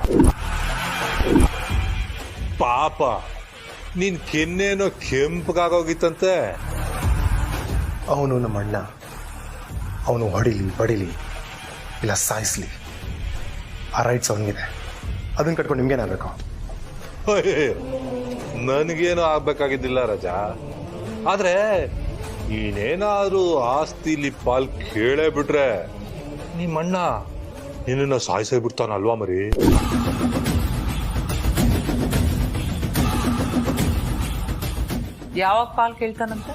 ಪಾಪ, ನೀನ್ ಕೆನ್ನೇನೋ ಕೆಂಪಗಾಗೋಗಿತ್ತಂತೆ. ಅವನು ನಮ್ಮ ಅಣ್ಣ. ಅವನು ಹೊಡಿಲಿ ಬಡಿಲಿ ಇಲ್ಲ ಸಾಯಿಸ್ಲಿ, ಆ ರೈಟ್ಸ್ ಅವನಿಗಿದೆ. ಅದನ್ನ ಕಟ್ಕೊಂಡು ನಿಮ್ಗೇನಾಗಬೇಕು? ನನಗೇನು ಆಗ್ಬೇಕಾಗಿದ್ದಿಲ್ಲ ರಜಾ. ಆದ್ರೆ ನೀನೇನಾದ್ರೂ ಆಸ್ತಿಲಿ ಪಾಲ್ ಕೇಳೇ ಬಿಟ್ರೆ ನಿಮ್ಮಣ್ಣ ನಿನ್ನ ಸಾಯಿಸೇ ಬಿಡ್ತಾನಲ್ವಾ ಮರಿ? ಯಾವಾಗ ಪಾಲ್ ಕೇಳ್ತಾನಂತ?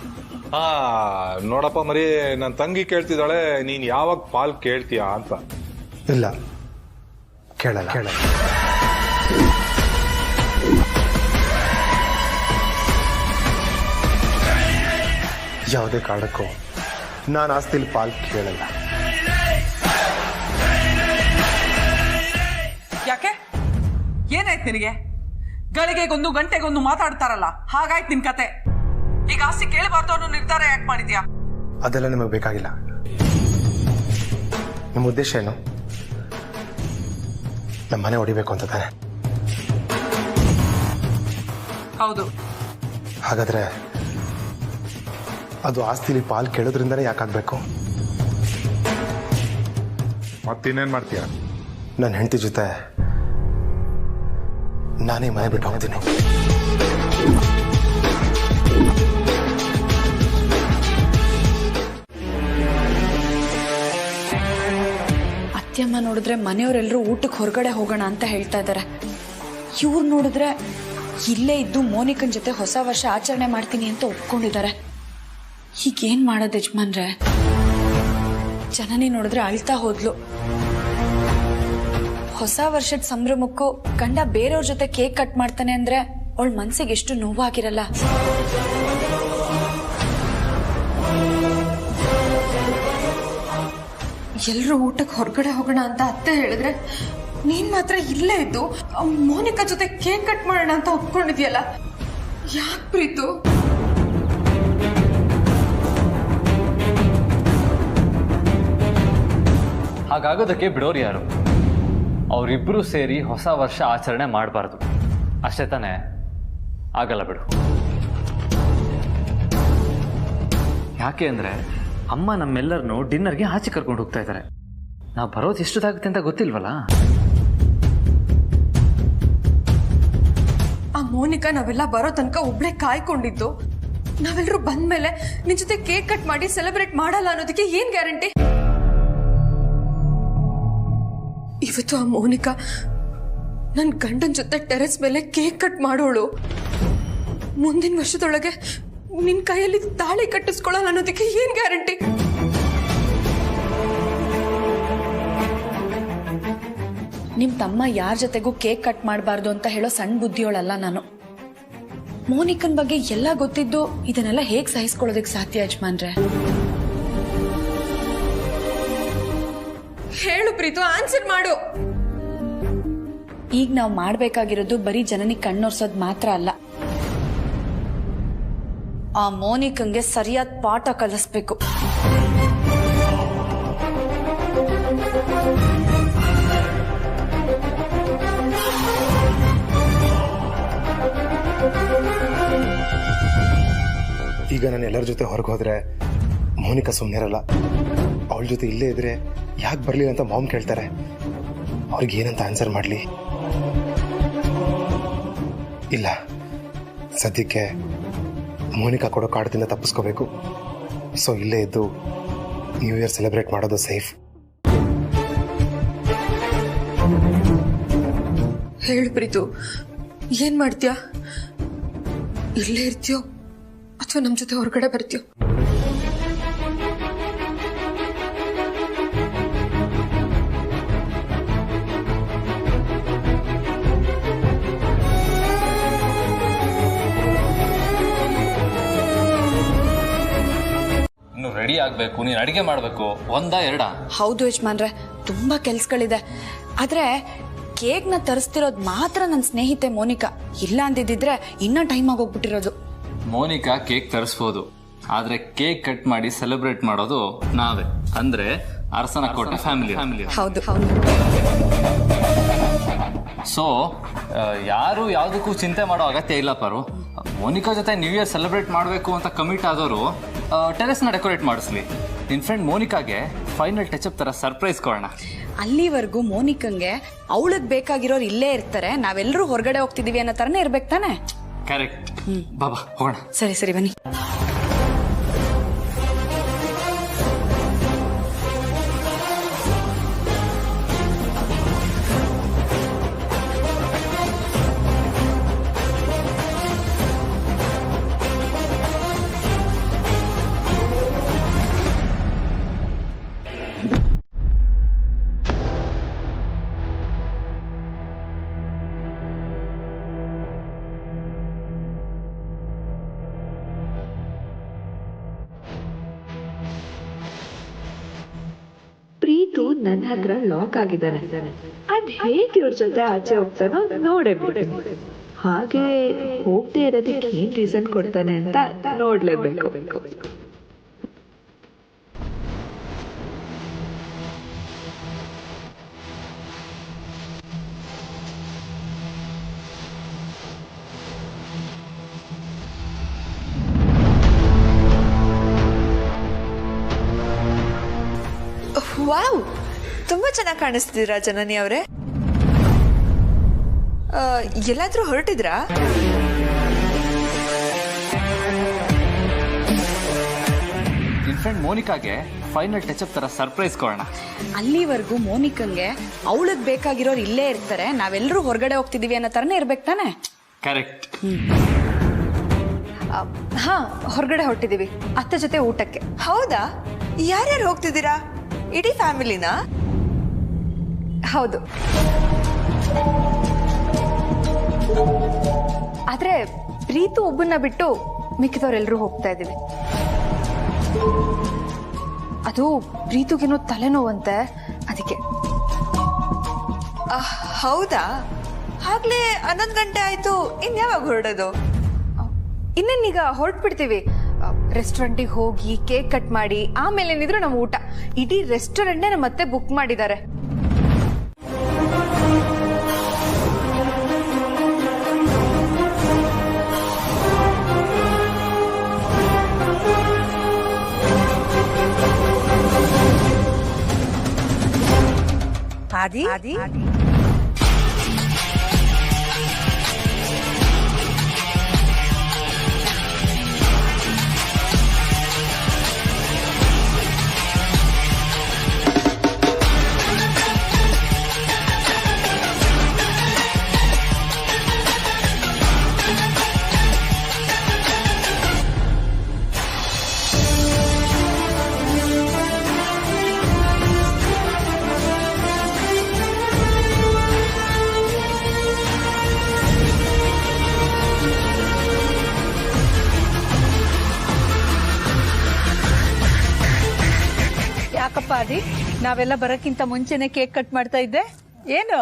ನೋಡಪ್ಪ ಮರಿ, ನನ್ನ ತಂಗಿ ಕೇಳ್ತಿದ್ದಾಳೆ, ನೀನ್ ಯಾವಾಗ ಪಾಲ್ ಕೇಳ್ತೀಯಾ ಅಂತ. ಇಲ್ಲ, ಕೇಳಲ್ಲ. ಯಾವುದೇ ಕಾರಣಕ್ಕೂ ನಾನು ಆಸ್ತಿಲಿ ಪಾಲ್ ಕೇಳಲ್ಲ. ಯಾಕೆ? ಏನಾಯ್ತು ನಿನಗೆ? ಗಳಿಗೆಗೊಂದು ಗಂಟೆಗೊಂದು ಮಾತಾಡ್ತಾರಲ್ಲ, ಹಾಗಾಯ್ತು ನಿನ್ ಕತೆ. ಈಗ ಆಸ್ತಿ ಕೇಳಬಾರ್ದು ಅನ್ನೋ ನಿರ್ಧಾರ ಯಾಕೆ ಮಾಡಿದ್ಯಾ? ಅದೆಲ್ಲ ನಿಮಗೆ ಬೇಕಾಗಿಲ್ಲ. ನಿಮ್ಮ ಉದ್ದೇಶ ಏನು? ನಮ್ಮ ಮನೆ ಹೊಡಿಬೇಕು ಅಂತ ತಾನೆ? ಹೌದು. ಹಾಗಾದ್ರೆ ಅದು ಆಸ್ತಿಲಿ ಪಾಲ್ ಕೇಳೋದ್ರಿಂದನೇ ಯಾಕಾಗಬೇಕು? ಮತ್ತಿನ್ನೇನ್ ಮಾಡ್ತೀಯ? ನನ್ನ ಹೆಂಡತಿ ಜೊತೆ ನಾನೇ ಮನೆ ಬಿಟ್ಟು ಹೋಗ್ತೀನಿ. ಅತ್ತೆಮ್ಮ ನೋಡಿದ್ರೆ ಮನೆಯವರೆಲ್ಲರೂ ಊಟಕ್ಕೆ ಹೊರಗಡೆ ಹೋಗೋಣ ಅಂತ ಹೇಳ್ತಾ ಇದ್ದಾರೆ. ಇವ್ರು ನೋಡಿದ್ರೆ ಇಲ್ಲೇ ಇದ್ದು ಮೋನಿಕನ್ ಜೊತೆ ಹೊಸ ವರ್ಷ ಆಚರಣೆ ಮಾಡ್ತೀನಿ ಅಂತ ಒಪ್ಕೊಂಡಿದ್ದಾರೆ. ಹೀಗೇನ್ ಮಾಡೋದು ಯಜಮಾನ್ರೆ? ಜನನಿ ನೋಡಿದ್ರೆ ಅಳ್ತಾ ಹೋದ್ಲು. ಹೊಸ ವರ್ಷದ ಸಂಭ್ರಮಕ್ಕೂ ಗಂಡ ಬೇರೆಯವ್ರ ಜೊತೆ ಕೇಕ್ ಕಟ್ ಮಾಡ್ತಾನೆ ಅಂದ್ರೆ ಅವಳ ಮನ್ಸಿಗೆ ಎಷ್ಟು ನೋವಾಗಿರಲ್ಲ. ಎಲ್ರೂ ಊಟಕ್ಕೆ ಹೊರಗಡೆ ಹೋಗೋಣ ಅಂತ ಅತ್ತೆ ಹೇಳಿದ್ರೆ ನೀನ್ ಮಾತ್ರ ಇಲ್ಲೇ ಇದ್ದು ಮೋನಿಕಾ ಜೊತೆ ಕೇಕ್ ಕಟ್ ಮಾಡೋಣ ಅಂತ ಒಪ್ಕೊಂಡಿದ್ಯಲ್ಲ, ಯಾಕೆ ಪ್ರೀತು? ಹಾಗಾಗೋದಕ್ಕೆ ಬಿಡೋರು ಯಾರು? ಅವರಿಬ್ಬರು ಸೇರಿ ಹೊಸ ವರ್ಷ ಆಚರಣೆ ಮಾಡಬಾರ್ದು ಅಷ್ಟೇ ತಾನೇ? ಆಗಲ್ಲ ಬಿಡು. ಯಾಕೆ ಅಂದರೆ ಅಮ್ಮ ನಮ್ಮೆಲ್ಲರನ್ನು ಡಿನ್ನರ್ಗೆ ಆಚೆ ಕರ್ಕೊಂಡು ಹೋಗ್ತಾ ಇದ್ದಾರೆ. ನಾವು ಬರೋದು ಎಷ್ಟೊತ್ತಾಗುತ್ತೆ ಅಂತ ಗೊತ್ತಿಲ್ವಲ್ಲ. ಆ ಮೋನಿಕಾ ನಾವೆಲ್ಲ ಬರೋ ತನಕ ಒಬ್ಳೆ ಕಾಯ್ಕೊಂಡಿದ್ದು, ನಾವೆಲ್ಲರೂ ಬಂದ್ಮೇಲೆ ನಿನ್ ಜೊತೆ ಕೇಕ್ ಕಟ್ ಮಾಡಿ ಸೆಲೆಬ್ರೇಟ್ ಮಾಡಲ್ಲ ಅನ್ನೋದಕ್ಕೆ ಏನ್ ಗ್ಯಾರಂಟಿ? ಇವತ್ತು ಆ ಮೋನಿಕಾ ನನ್ ಗಂಡನ್ ಜೊತೆ ಟೆರೆಸ್ ಮೇಲೆ ಕೇಕ್ ಕಟ್ ಮಾಡೋಳು. ಮುಂದಿನ ವರ್ಷದೊಳಗೆ ನಿನ್ ಕೈಯಲ್ಲಿ ತಾಳಿ ಕಟ್ಟಿಸ್ಕೊಳ್ಳಲ್ಲ ಅನ್ನೋದಕ್ಕೆ ಏನ್ ಗ್ಯಾರಂಟಿ? ನಿಮ್ ತಮ್ಮ ಯಾರ ಜೊತೆಗೂ ಕೇಕ್ ಕಟ್ ಮಾಡಬಾರ್ದು ಅಂತ ಹೇಳೋ ಸಣ್ಣ ಬುದ್ಧಿಯೋಳಲ್ಲ ನಾನು. ಮೋನಿಕನ್ ಬಗ್ಗೆ ಎಲ್ಲ ಗೊತ್ತಿದ್ದು ಇದನ್ನೆಲ್ಲ ಹೇಗ್ ಸಹಿಸ್ಕೊಳ್ಳೋದಕ್ಕೆ ಸಾಧ್ಯ ಯಜಮಾನ್ರೆ? ಹೇಳು ಪ್ರೀತು, ಆನ್ಸರ್ ಮಾಡು. ಈಗ ನಾವು ಮಾಡ್ಬೇಕಾಗಿರೋದು ಬರೀ ಜನನಿಗೆ ಕಣ್ಣೊರ್ಸೋದ್ ಮಾತ್ರ ಅಲ್ಲ, ಆ ಮೋನಿಕಂಗೆ ಸರಿಯಾದ ಪಾಠ ಕಲಿಸ್ಬೇಕು. ಈಗ ನಾನು ಎಲ್ಲರ ಜೊತೆ ಹೊರಗೆ ಹೋದ್ರೆ ಮೋನಿಕಾ ಸುಮ್ಮನೆ ಇರಲ್ಲ. ಅವಳ ಜೊತೆ ಇಲ್ಲೇ ಇದ್ರೆ ಯಾಕೆ ಬರಲಿಲ್ಲ ಅಂತ ಮಾಮ್ ಕೇಳ್ತಾರೆ. ಅವ್ರಿಗೆ ಏನಂತ ಆನ್ಸರ್ ಮಾಡಲಿ? ಇಲ್ಲ, ಸದ್ಯಕ್ಕೆ ಮೋನಿಕಾ ಕೊಡೋ ಕಾಡದಿಂದ ತಪ್ಪಿಸ್ಕೋಬೇಕು. ಸೊ ಇಲ್ಲೇ ಇದ್ದು ನ್ಯೂ ಇಯರ್ ಸೆಲೆಬ್ರೇಟ್ ಮಾಡೋದು ಸೇಫ್. ಹೇಳು ಪ್ರೀತು, ಏನ್ ಮಾಡ್ತೀಯಾ? ಇಲ್ಲೇ ಇರ್ತೀಯೋ ಅಥವಾ ನಮ್ ಜೊತೆ ಹೊರಗಡೆ ಬರ್ತೀಯೋ? ಇನ್ನು ರೆಡಿ ಆಗ್ಬೇಕು, ನೀನು ಅಡಿಗೆ ಮಾಡಬೇಕು. ಒಂದಾ ಎರಡಾ? ಹೌದು ಯಜಮಾನ್ರೆ, ತುಂಬಾ ಕೆಲ್ಸಗಳಿದೆ. ಆದ್ರೆ ಕೇಕ್ ನ ತರಿಸ್ತಿರೋದ್ ಮಾತ್ರ ನನ್ನ ಸ್ನೇಹಿತೆ ಮೋನಿಕಾ. ಇಲ್ಲ ಅಂದಿದ್ರೆ ಇನ್ನ ಟೈಮ್ ಆಗೋಗ್ಬಿಟ್ಟಿರೋದು. ಮೋನಿಕಾ ಕೇಕ್ ತರಿಸ್ಬೋದು, ಆದ್ರೆ ಕೇಕ್ ಕಟ್ ಮಾಡಿ ಸೆಲೆಬ್ರೇಟ್ ಮಾಡೋದು ನಾವೇ, ಅಂದ್ರೆ ಅರಸನಕೋಟೆ ಫ್ಯಾಮಿಲಿ. ಹೌದು. ಸೊ ಯಾರು ಯಾವುದಕ್ಕೂ ಚಿಂತೆ ಮಾಡೋ ಅಗತ್ಯ ಇಲ್ಲ ಪಾರು. ಮೋನಿಕಾ ಜೊತೆ ನ್ಯೂ ಇಯರ್ ಸೆಲೆಬ್ರೇಟ್ ಮಾಡಬೇಕು ಅಂತ ಕಮಿಟ್ ಆದವರು ಟೆರೆಸ್ನ ಡೆಕೋರೇಟ್ ಮಾಡಿಸ್ಲಿ. ನಿನ್ ಫ್ರೆಂಡ್ ಮೋನಿಕಾಗೆ ಫೈನಲ್ ಟಚಪ್ ತರ ಸರ್ಪ್ರೈಸ್ ಕೊಡೋಣ. ಅಲ್ಲಿವರೆಗೂ ಮೋನಿಕಂಗೆ ಅವಳಗ್ ಬೇಕಾಗಿರೋರು ಇಲ್ಲೇ ಇರ್ತಾರೆ, ನಾವೆಲ್ಲರೂ ಹೊರಗಡೆ ಹೋಗ್ತಿದೀವಿ ಅನ್ನೋ ತರನೇ ಇರ್ಬೇಕು ತಾನೆ? ಕರೆಕ್ಟ್. ಬಾಬಾ ಹೋಗೋಣ. ಸರಿ ಬನ್ನಿ. ಪ್ರೀತು ನನ್ನ ಹತ್ರ ಲಾಕ್ ಆಗಿದ್ದಾನೆ. ಅದ್ ಹೇಗೆ ಇವ್ರ ಜೊತೆ ಆಚೆ ಹೋಗ್ತಾನೋ ನೋಡೇಬೇಕು. ಹಾಗೆ ಹೋಗದೆ ಇರೋದಕ್ಕೆ ಏನ್ ರೀಸನ್ ಕೊಡ್ತಾನೆ ಅಂತ ನೋಡ್ಲೇಬೇಕು. ವಾವ್, ತುಂಬಾ ಚೆನ್ನಾಗಿ ಕಾಣಿಸ್ತಿದ್ದೀರಾ ಜನನಿ ಅವರೇ. ಎಲ್ಲಾದ್ರೂ ಹೊರಟಿದ್ರಾ? ನಿನ್ ಫ್ರೆಂಡ್ ಮೋನಿಕಾಗೆ ಫೈನಲ್ ಟಚ್ ಅಪ್ ತರ ಸರ್ಪ್ರೈಸ್ ಕೊಡೋಣ. ಅಲ್ಲಿವರೆಗೂ ಮೋನಿಕಂಗೆ ಅವಳಿಗೆ ಬೇಕಾಗಿರೋರು ಇಲ್ಲೇ ಇರ್ತಾರೆ, ನಾವೆಲ್ಲರೂ ಹೊರಗಡೆ ಹೋಗ್ತಿದೀವಿ ಅನ್ನೋ ತರನೇ ಇರ್ಬೇಕು ತಾನೆ. ಕರೆಕ್ಟ್. ಹಾ, ಹೊರಗಡೆ ಹೊರಟಿದೀವಿ ಅತ್ತೆ ಜೊತೆ ಊಟಕ್ಕೆ. ಹೌದಾ? ಯಾರ್ಯಾರು ಹೋಗ್ತಿದ್ದೀರಾ? ಇಡೀ ಫ್ಯಾಮಿಲಿನಾ? ಹೌದು. ಆದ್ರೆ ಪ್ರೀತು ಒಬ್ಬನ್ನ ಬಿಟ್ಟು ಮಿಕ್ಕಿದವರೆಲ್ಲರೂ ಹೋಗ್ತಾ ಇದೀವಿ. ಅದು ಪ್ರೀತುಗೇನೋ ತಲೆನೋವಂತೆ, ಅದಕ್ಕೆ. ಹೌದಾ? ಆಗ್ಲೇ 11 ಗಂಟೆ ಆಯ್ತು, ಇನ್ಯಾವಾಗ ಹೊರಡೋದು? ಇನ್ನೇನೀಗ ಹೊರಟ್ಬಿಡ್ತೀವಿ. ರೆಸ್ಟೋರೆಂಟಿಗೆ ಹೋಗಿ ಕೇಕ್ ಕಟ್ ಮಾಡಿ ಆಮೇಲೆ ಏನಿದ್ರು ನಮ್ಮ ಊಟ. ಇಡೀ ರೆಸ್ಟೋರೆಂಟ್ನೇ ನಮ್ಮ ಮತ್ತೆ ಬುಕ್ ಮಾಡಿದ್ದಾರೆ. ಆದಿ ಯಾಕಪ್ಪ ಆದಿ, ನಾವೆಲ್ಲ ಬರೋಕ್ಕಿಂತ ಮುಂಚೆನೆ ಕೇಕ್ ಕಟ್ ಮಾಡ್ತಾ ಇದ್ದೆ ಏನು?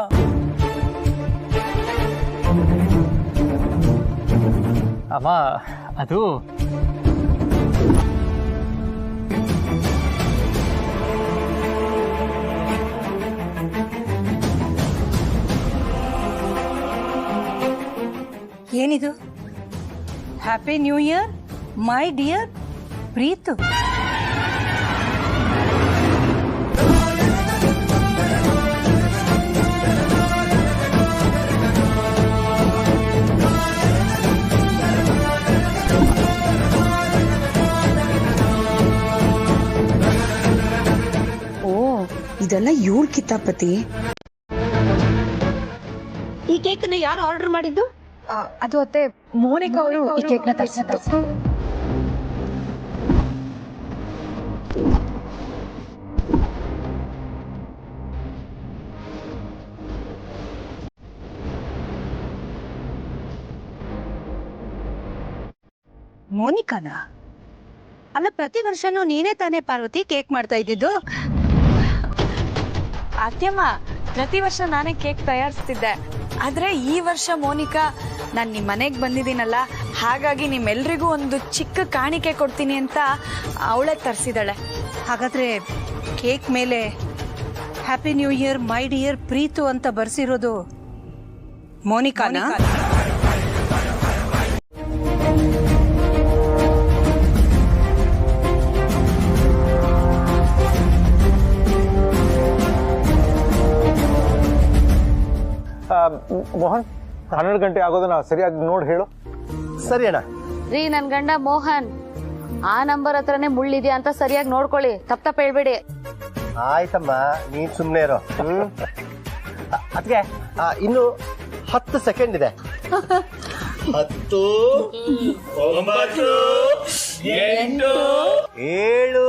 ಅಮ್ಮ ಅದು ಏನಿದು? Happy new year my dear Preetu. ಇದೆಲ್ಲ ಇವ್ರ ಕಿತಾಪತಿ. ಈ ಕೇಕ್ ನ ಯಾರು ಆರ್ಡರ್ ಮಾಡಿದ್ದು? ಅದು ಅತ್ತೆ ಮೋನಿಕಾ ಅವರು ಈ ಕೇಕ್ ನ ತರಿಸಿದ್ರು. ಮೋನಿಕಾನ? ಅಲ್ಲ, ಪ್ರತಿ ವರ್ಷನೂ ನೀನೇ ತಾನೇ ಪಾರ್ವತಿ ಕೇಕ್ ಮಾಡ್ತಾ ಇದ್ದಿದ್ದು? ಅತ್ಯಮ್ಮ, ಪ್ರತಿ ವರ್ಷ ನಾನೇ ಕೇಕ್ ತಯಾರಿಸ್ತಿದ್ದೆ. ಆದ್ರೆ ಈ ವರ್ಷ ಮೋನಿಕಾ, ನಾನು ನಿಮ್ಮ ಮನೆಗೆ ಬಂದಿದ್ದೀನಲ್ಲ, ಹಾಗಾಗಿ ನಿಮ್ಮೆಲ್ರಿಗೂ ಒಂದು ಚಿಕ್ಕ ಕಾಣಿಕೆ ಕೊಡ್ತೀನಿ ಅಂತ ಅವಳೇ ತರಿಸಿದಾಳೆ. ಹಾಗಾದ್ರೆ ಕೇಕ್ ಮೇಲೆ happy new year my dear Preetu ಅಂತ ಬರ್ಸಿರೋದು ಮೋನಿಕಾನ? ಮೋಹನ್, 12 ಗಂಟೆ ಆಗೋದನ್ನ ಸರಿಯಾಗಿ ನೋಡಿ ಹೇಳು. ಸರಿ ಅಣ್ಣ. ರೀ, ನನ್ ಗಂಡ ಮೋಹನ್ ಆ ನಂಬರ್ ಹತ್ರನೇ ಮುಳ್ಳಿದ್ಯಾ ಅಂತ ಸರಿಯಾಗಿ ನೋಡ್ಕೊಳ್ಳಿ, ತಪ್ಪ ಹೇಳ್ಬೇಡಿ. ಆಯ್ತಮ್ಮ, ನೀನ್ ಸುಮ್ನೆ ಇರೋ. ಅದಕ್ಕೆ ಇನ್ನು 10 ಸೆಕೆಂಡ್ ಇದೆ. 10, 9, 8, 7,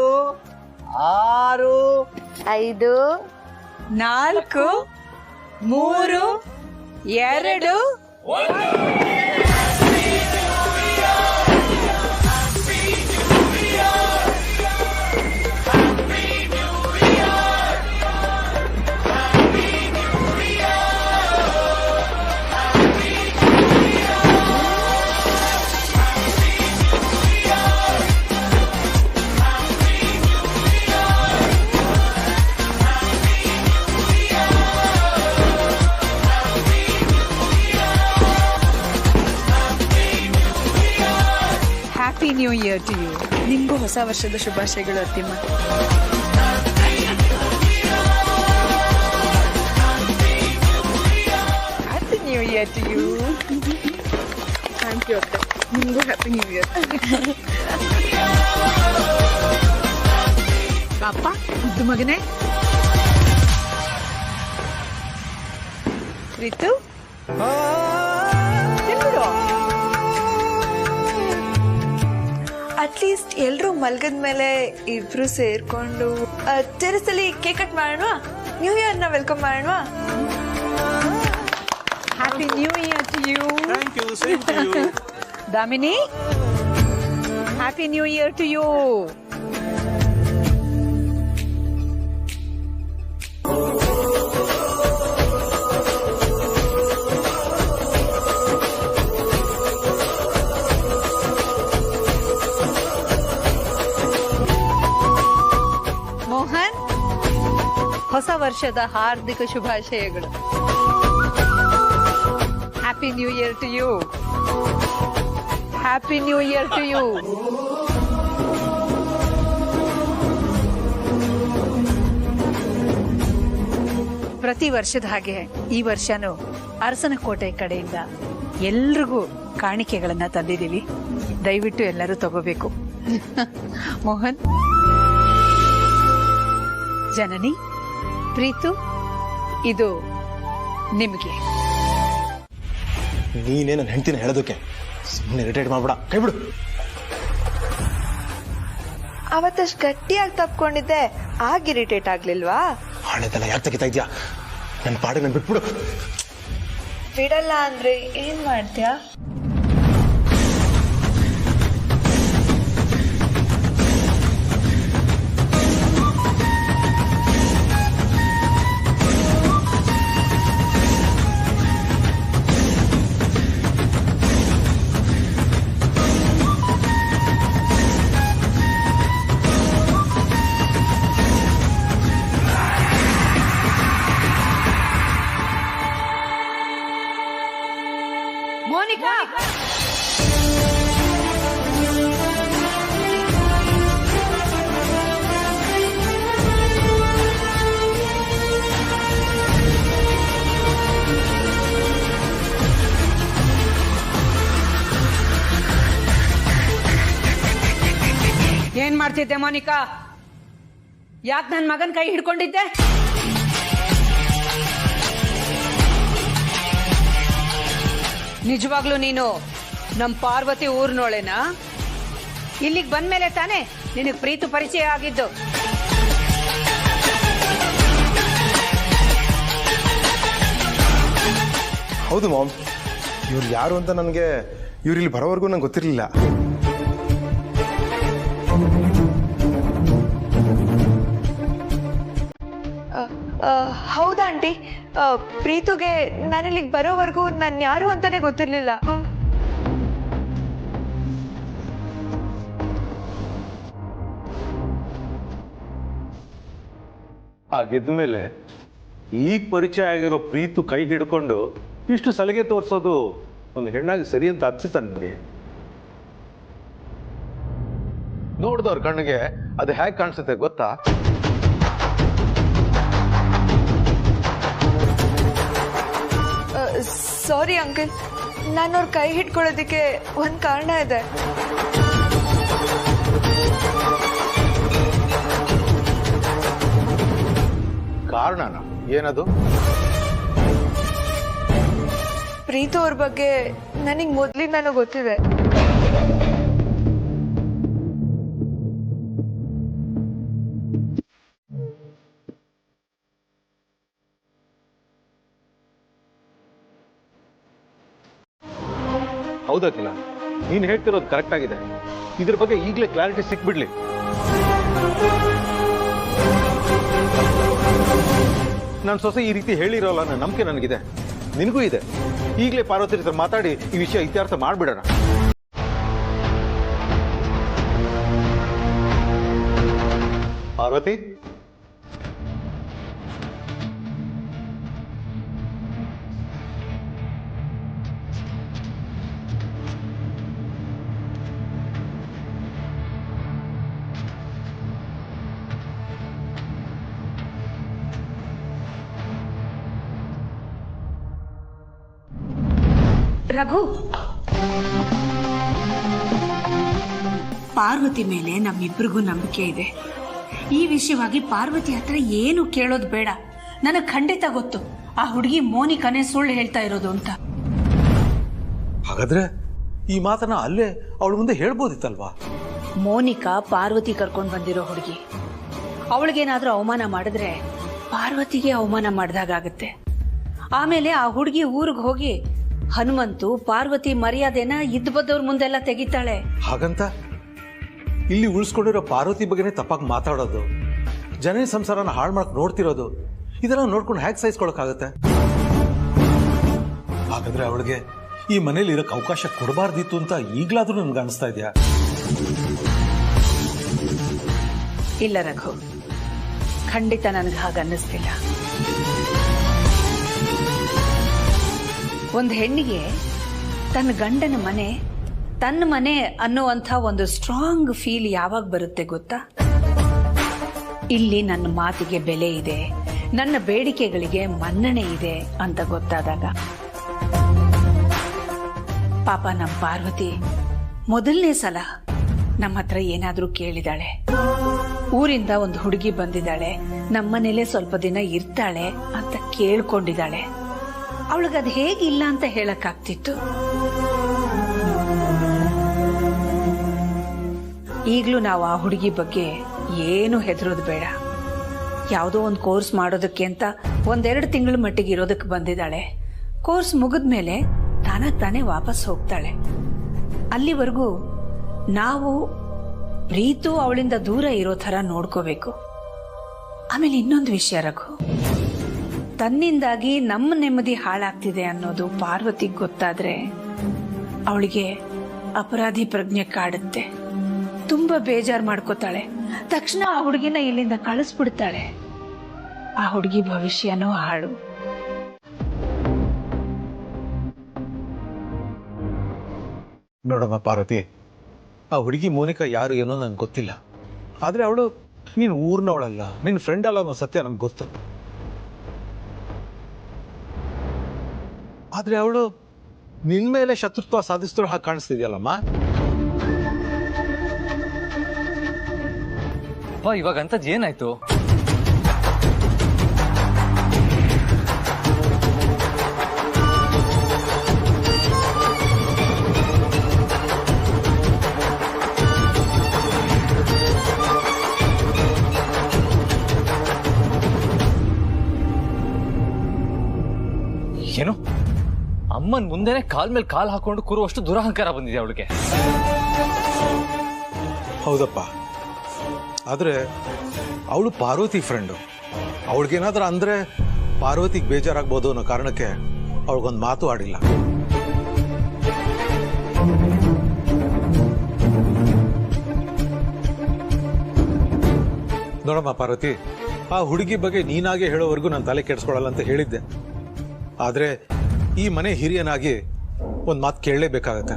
6, 5, 4, 3, 2, 1. Happy new year to you. ನಿಮ್ಗೂ ಹೊಸ ವರ್ಷದ ಶುಭಾಶಯಗಳು ಅತ್ತಿಮ್ಮ. Happy new year to you. Thank you ಅತ್ತೆ, ನಿಮಗೂ ಹ್ಯಾಪಿ ನ್ಯೂ ಇಯರ್. ಮುದ್ದು ಮಗನೇ. ಪ್ರೀತು ಅಟ್ಲೀಸ್ಟ್ ಎಲ್ರೂ ಮಲ್ಗದ ಮೇಲೆ ಇಬ್ರು ಸೇರ್ಕೊಂಡು ಟೆರೆಸಲ್ಲಿ ಕೇಕ್ ಕಟ್ ಮಾಡೋಣ, ನ್ಯೂ ಇಯರ್ನ ವೆಲ್ಕಮ್ ಮಾಡೋಣ. Happy new year to you. Thank you, same to you. Damini, happy new year to you. Mohan, ಹೊಸ ವರ್ಷದ ಹಾರ್ದಿಕ ಶುಭಾಶಯಗಳು. Happy new year to you. Happy new year to you. ಪ್ರತಿ ವರ್ಷದ ಹಾಗೆ ಈ ವರ್ಷನೂ ಅರಸನಕೋಟೆ ಕಡೆಯಿಂದ ಎಲ್ರಿಗೂ ಕಾಣಿಕೆಗಳನ್ನ ತಂದಿದ್ದೀವಿ. ದಯವಿಟ್ಟು ಎಲ್ಲರೂ ತಗೋಬೇಕು. ಮೋಹನ್, ಜನನಿ, ಪ್ರೀತು, ಇದು ನಿಮಗೆ. ನೀನೇ ನನ್ನ ಹೆಂಡ್ತಿನ ಹೇಳೋದಕ್ಕೆ ಸುಮ್ಮನೆ ಇರಿಟೇಟ್ ಮಾಡ್ಬೇಡ, ಕೈ ಬಿಡು. ಅವತ್ತಷ್ಟು ಗಟ್ಟಿಯಾಗಿ ತಪ್ಕೊಂಡಿದ್ದೆ, ಆಗ ಇರಿಟೇಟ್ ಆಗ್ಲಿಲ್ವಾ? ಹಳೆದೆಲ್ಲ ಯಾಕೆ ತೆಗಿತಾ ಇದ್ಯಾ? ನನ್ನ ಪಾಡಿಗೆ ನಾನು ಬಿಟ್ಬಿಡು. ಬಿಡಲ್ಲ ಅಂದ್ರೆ ಏನ್ ಮಾಡ್ತೀಯಾ? ಮೋನಿಕಾ, ಏನ್ ಮಾಡ್ತಿದ್ದೆ ಮೋನಿಕಾ? ಯಾಕೆ ನನ್ನ ಮಗನ ಕೈ ಹಿಡ್ಕೊಂಡಿದ್ದೆ? ನಿಜವಾಗ್ಲೂ ನೀನು ನಮ್ ಪಾರ್ವತಿ ಊರ್ನೋಳೆನಾ? ಇಲ್ಲಿಗೆ ಬಂದ್ಮೇಲೆ ತಾನೇ ನಿನಗೆ ಪ್ರೀತು ಪರಿಚಯ ಆಗಿದ್ದು. ಹೌದು ಮಾಮ್, ಇವ್ರು ಯಾರು ಅಂತ ನನಗೆ ಇವ್ರು ಇಲ್ಲಿ ಬರೋವರೆಗೂ ನಂಗೆ ಗೊತ್ತಿರಲಿಲ್ಲ. ಹೌದಾ ಆಂಟಿ? ಪ್ರೀತುಗೆ ನಾನಿಲ್ಲಿಗೆ ಬರೋವರೆಗೂ ನಾನು ಯಾರು ಅಂತಾನೆ ಗೊತ್ತಿರ್ಲಿಲ್ಲ. ಹಾಗಿದ್ಮೇಲೆ ಈಗ ಪರಿಚಯ ಆಗಿರೋ ಪ್ರೀತು ಕೈ ಹಿಡ್ಕೊಂಡು ಇಷ್ಟು ಸಲಿಗೆ ತೋರಿಸೋದು ಒಂದು ಹೆಣ್ಣಾಗಿ ಸರಿ ಅಂತ ಅನ್ಸುತ್ತ ನನಗೆ. ನೋಡಿದವ್ರ ಕಣ್ಣಿಗೆ ಅದು ಹೇಗೆ ಕಾಣಿಸುತ್ತೆ ಗೊತ್ತಾ? ಸಾರಿ ಅಂಕಲ್, ನಾನು ಅವ್ರ ಕೈ ಹಿಡ್ಕೊಳ್ಳೋದಕ್ಕೆ ಒಂದು ಕಾರಣ ಇದೆ. ಕಾರಣನ ಏನದು? ಪ್ರೀತು ಅವ್ರ ಬಗ್ಗೆ ನನಗೆ ಮೊದಲಿಂದಾನು ಗೊತ್ತಿದೆ. ಹೌದಕ್ಕಿಲ್ಲ, ನೀನು ಹೇಳ್ತಿರೋದು ಕರೆಕ್ಟ್ ಆಗಿದೆ. ಇದ್ರ ಬಗ್ಗೆ ಈಗಲೇ ಕ್ಲಾರಿಟಿ ಸಿಕ್ಬಿಡ್ಲಿ. ನನ್ನ ಸೊಸೆ ಈ ರೀತಿ ಹೇಳಿರೋಲ್ಲ ಅನ್ನೋ ನಂಬಿಕೆ ನನಗಿದೆ, ನಿನಗೂ ಇದೆ. ಈಗಲೇ ಪಾರ್ವತಿ ಹತ್ರ ಮಾತಾಡಿ ಈ ವಿಷಯ ಇತ್ಯರ್ಥ ಮಾಡ್ಬಿಡೋಣ. ಪಾರ್ವತಿ, ರಘು, ಪಾರ್ವತಿ ಮೇಲೆ ನಮ್ಮಿಬ್ರಿಗೂ ನಂಬಿಕೆ ಇದೆ. ಈ ವಿಷಯವಾಗಿ ಪಾರ್ವತಿ ಹತ್ರ ಏನು ಕೇಳೋದು ಬೇಡ. ನನಗೆ ಖಂಡಿತ ಗೊತ್ತು ಆ ಹುಡುಗಿ ಮೋನಿಕಾನೇ ಸುಳ್ಳು ಹೇಳ್ತಾ ಇರೋದು ಅಂತ. ಹಾಗಾದ್ರೆ ಈ ಮಾತನ್ನ ಅಲ್ಲೇ ಅವಳ ಮುಂದೆ ಹೇಳ್ಬೋದಿತ್ತಲ್ವಾ? ಮೋನಿಕಾ ಪಾರ್ವತಿ ಕರ್ಕೊಂಡು ಬಂದಿರೋ ಹುಡುಗಿ. ಅವಳಿಗೇನಾದ್ರೂ ಅವಮಾನ ಮಾಡಿದ್ರೆ ಪಾರ್ವತಿಗೆ ಅವಮಾನ ಮಾಡಿದಾಗತ್ತೆ. ಆಮೇಲೆ ಆ ಹುಡುಗಿ ಊರಿಗೆ ಹೋಗಿ ಹನುಮಂತು ಪಾರ್ವತಿ ಮರ್ಯಾದೆನ ಇದ್ದ ಬದ್ದವ್ರ ಮುಂದೆಲ್ಲ ತೆಗಿತಾಳೆ. ಹಾಗಂತ ಇಲ್ಲಿ ಉಳಿಸ್ಕೊಂಡಿರೋ ಪಾರ್ವತಿ ಬಗ್ಗೆನೇ ತಪ್ಪಾಗಿ ಮಾತಾಡೋದು, ಜನ ಸಂಸಾರನ ಹಾಳು ಮಾಡಕ್ ನೋಡ್ತಿರೋದು, ಇದೆಲ್ಲ ನೋಡ್ಕೊಂಡು ಹ್ಯಾಕ್ ಸಹಿಸ್ಕೊಳಕ್ಕಾಗತ್ತೆ? ಹಾಗಾದ್ರೆ ಅವಳಿಗೆ ಈ ಮನೇಲಿ ಇರಕ್ಕೆ ಅವಕಾಶ ಕೊಡಬಾರ್ದಿತ್ತು ಅಂತ ಈಗ್ಲಾದ್ರೂ ನನ್ಗೆ ಅನಿಸ್ತಾ ಇದೆಯಾ? ಇಲ್ಲ ರಘು, ಖಂಡಿತ ನನಗೆ ಹಾಗ ಅನ್ನಿಸ್ತಿಲ್ಲ. ಒಂದು ಹೆಣ್ಣಿಗೆ ತನ್ನ ಗಂಡನ ಮನೆ ತನ್ನ ಮನೆ ಅನ್ನುವಂಥ ಒಂದು ಸ್ಟ್ರಾಂಗ್ ಫೀಲ್ ಯಾವಾಗ ಬರುತ್ತೆ ಗೊತ್ತಾ? ಇಲ್ಲಿ ನನ್ನ ಮಾತಿಗೆ ಬೆಲೆ ಇದೆ, ನನ್ನ ಬೇಡಿಕೆಗಳಿಗೆ ಮನ್ನಣೆ ಇದೆ ಅಂತ ಗೊತ್ತಾದಾಗ. ಪಾಪ ನಮ್ಮ ಪಾರ್ವತಿ ಮೊದಲನೇ ಸಲ ನಮ್ಮ ಹತ್ರ ಏನಾದ್ರೂ ಕೇಳಿದಾಳೆ. ಊರಿಂದ ಒಂದು ಹುಡುಗಿ ಬಂದಿದ್ದಾಳೆ, ನಮ್ಮನೇಲೆ ಸ್ವಲ್ಪ ದಿನ ಇರ್ತಾಳೆ ಅಂತ ಕೇಳ್ಕೊಂಡಿದ್ದಾಳೆ. ಅವಳಿಗದು ಹೇಗಿಲ್ಲ ಅಂತ ಹೇಳಕ್ಕಾಗ್ತಿತ್ತು? ಈಗ್ಲೂ ನಾವು ಆ ಹುಡುಗಿ ಬಗ್ಗೆ ಏನು ಹೆದರೋದು ಬೇಡ. ಯಾವುದೋ ಒಂದು ಕೋರ್ಸ್ ಮಾಡೋದಕ್ಕೆ ಅಂತ 1-2 ತಿಂಗಳ ಮಟ್ಟಿಗೆ ಇರೋದಕ್ಕೆ ಬಂದಿದ್ದಾಳೆ. ಕೋರ್ಸ್ ಮುಗಿದ್ಮೇಲೆ ತಾನೇ ವಾಪಸ್ ಹೋಗ್ತಾಳೆ. ಅಲ್ಲಿವರೆಗೂ ನಾವು ಪ್ರೀತು ಅವಳಿಂದ ದೂರ ಇರೋ ಥರ ನೋಡ್ಕೋಬೇಕು. ಆಮೇಲೆ ಇನ್ನೊಂದು ವಿಷಯ ರಘು, ತನ್ನಿಂದಾಗಿ ನಮ್ಮ ನೆಮ್ಮದಿ ಹಾಳಾಗ್ತಿದೆ ಅನ್ನೋದು ಪಾರ್ವತಿಗೆ ಗೊತ್ತಾದ್ರೆ ಅವಳಿಗೆ ಅಪರಾಧಿ ಪ್ರಜ್ಞೆ ಕಾಡುತ್ತೆ. ತುಂಬಾ ಬೇಜಾರು ಮಾಡ್ಕೋತಾಳೆ. ತಕ್ಷಣ ಆ ಹುಡುಗಿನ ಇಲ್ಲಿಂದ ಕಳಿಸ್ಬಿಡ್ತಾಳೆ. ಆ ಹುಡುಗಿ ಭವಿಷ್ಯನೂ ಹಾಳು. ನೋಡಮ್ಮ ಪಾರ್ವತಿ, ಆ ಹುಡುಗಿ ಮೋನಿಕಾ ಯಾರು ಏನೋ ನಂಗೆ ಗೊತ್ತಿಲ್ಲ. ಆದ್ರೆ ಅವಳು ನೀನು ಊರ್ನವಳಲ್ಲ, ನಿನ್ನ ಫ್ರೆಂಡ್ ಅಲ್ಲ ಅನ್ನೋ ಸತ್ಯ ನಂಗೆ ಗೊತ್ತು. ಆದ್ರೆ ಅವಳು ನಿನ್ ಮೇಲೆ ಶತ್ರುತ್ವ ಸಾಧಿಸಿದ್ರು ಹಾಗೆ ಕಾಣಿಸ್ತಿದ್ಯಲ್ಲಮ್ಮ. ಇವಾಗ ಅಂತದ್ ಏನಾಯ್ತು? ಏನು ಅಮ್ಮನ್ ಮುಂದೆನೆ ಕಾಲ್ ಮೇಲೆ ಕಾಲ್ ಹಾಕೊಂಡು ಕೂರುವಷ್ಟು ದುರಹಂಕಾರ ಬಂದಿದೆ ಅವಳಿಗೆ. ಹೌದಪ್ಪ, ಆದ್ರೆ ಅವಳು ಪಾರ್ವತಿ ಫ್ರೆಂಡು. ಅವಳಿಗೇನಾದ್ರೂ ಅಂದ್ರೆ ಪಾರ್ವತಿಗೆ ಬೇಜಾರಾಗ್ಬೋದು ಅನ್ನೋ ಕಾರಣಕ್ಕೆ ಅವಳಿಗೊಂದು ಮಾತು ಆಡಿಲ್ಲ. ನೋಡಮ್ಮ ಪಾರ್ವತಿ, ಆ ಹುಡುಗಿ ಬಗ್ಗೆ ನೀನಾಗೆ ಹೇಳೋವರೆಗೂ ನಾನು ತಲೆ ಕೆಡಿಸ್ಕೊಳಲ್ಲ ಅಂತ ಹೇಳಿದ್ದೆ. ಆದ್ರೆ ಈ ಮನೆ ಹಿರಿಯನಾಗಿ ಒಂದು ಮಾತು ಕೇಳಲೇಬೇಕಾಗತ್ತೆ.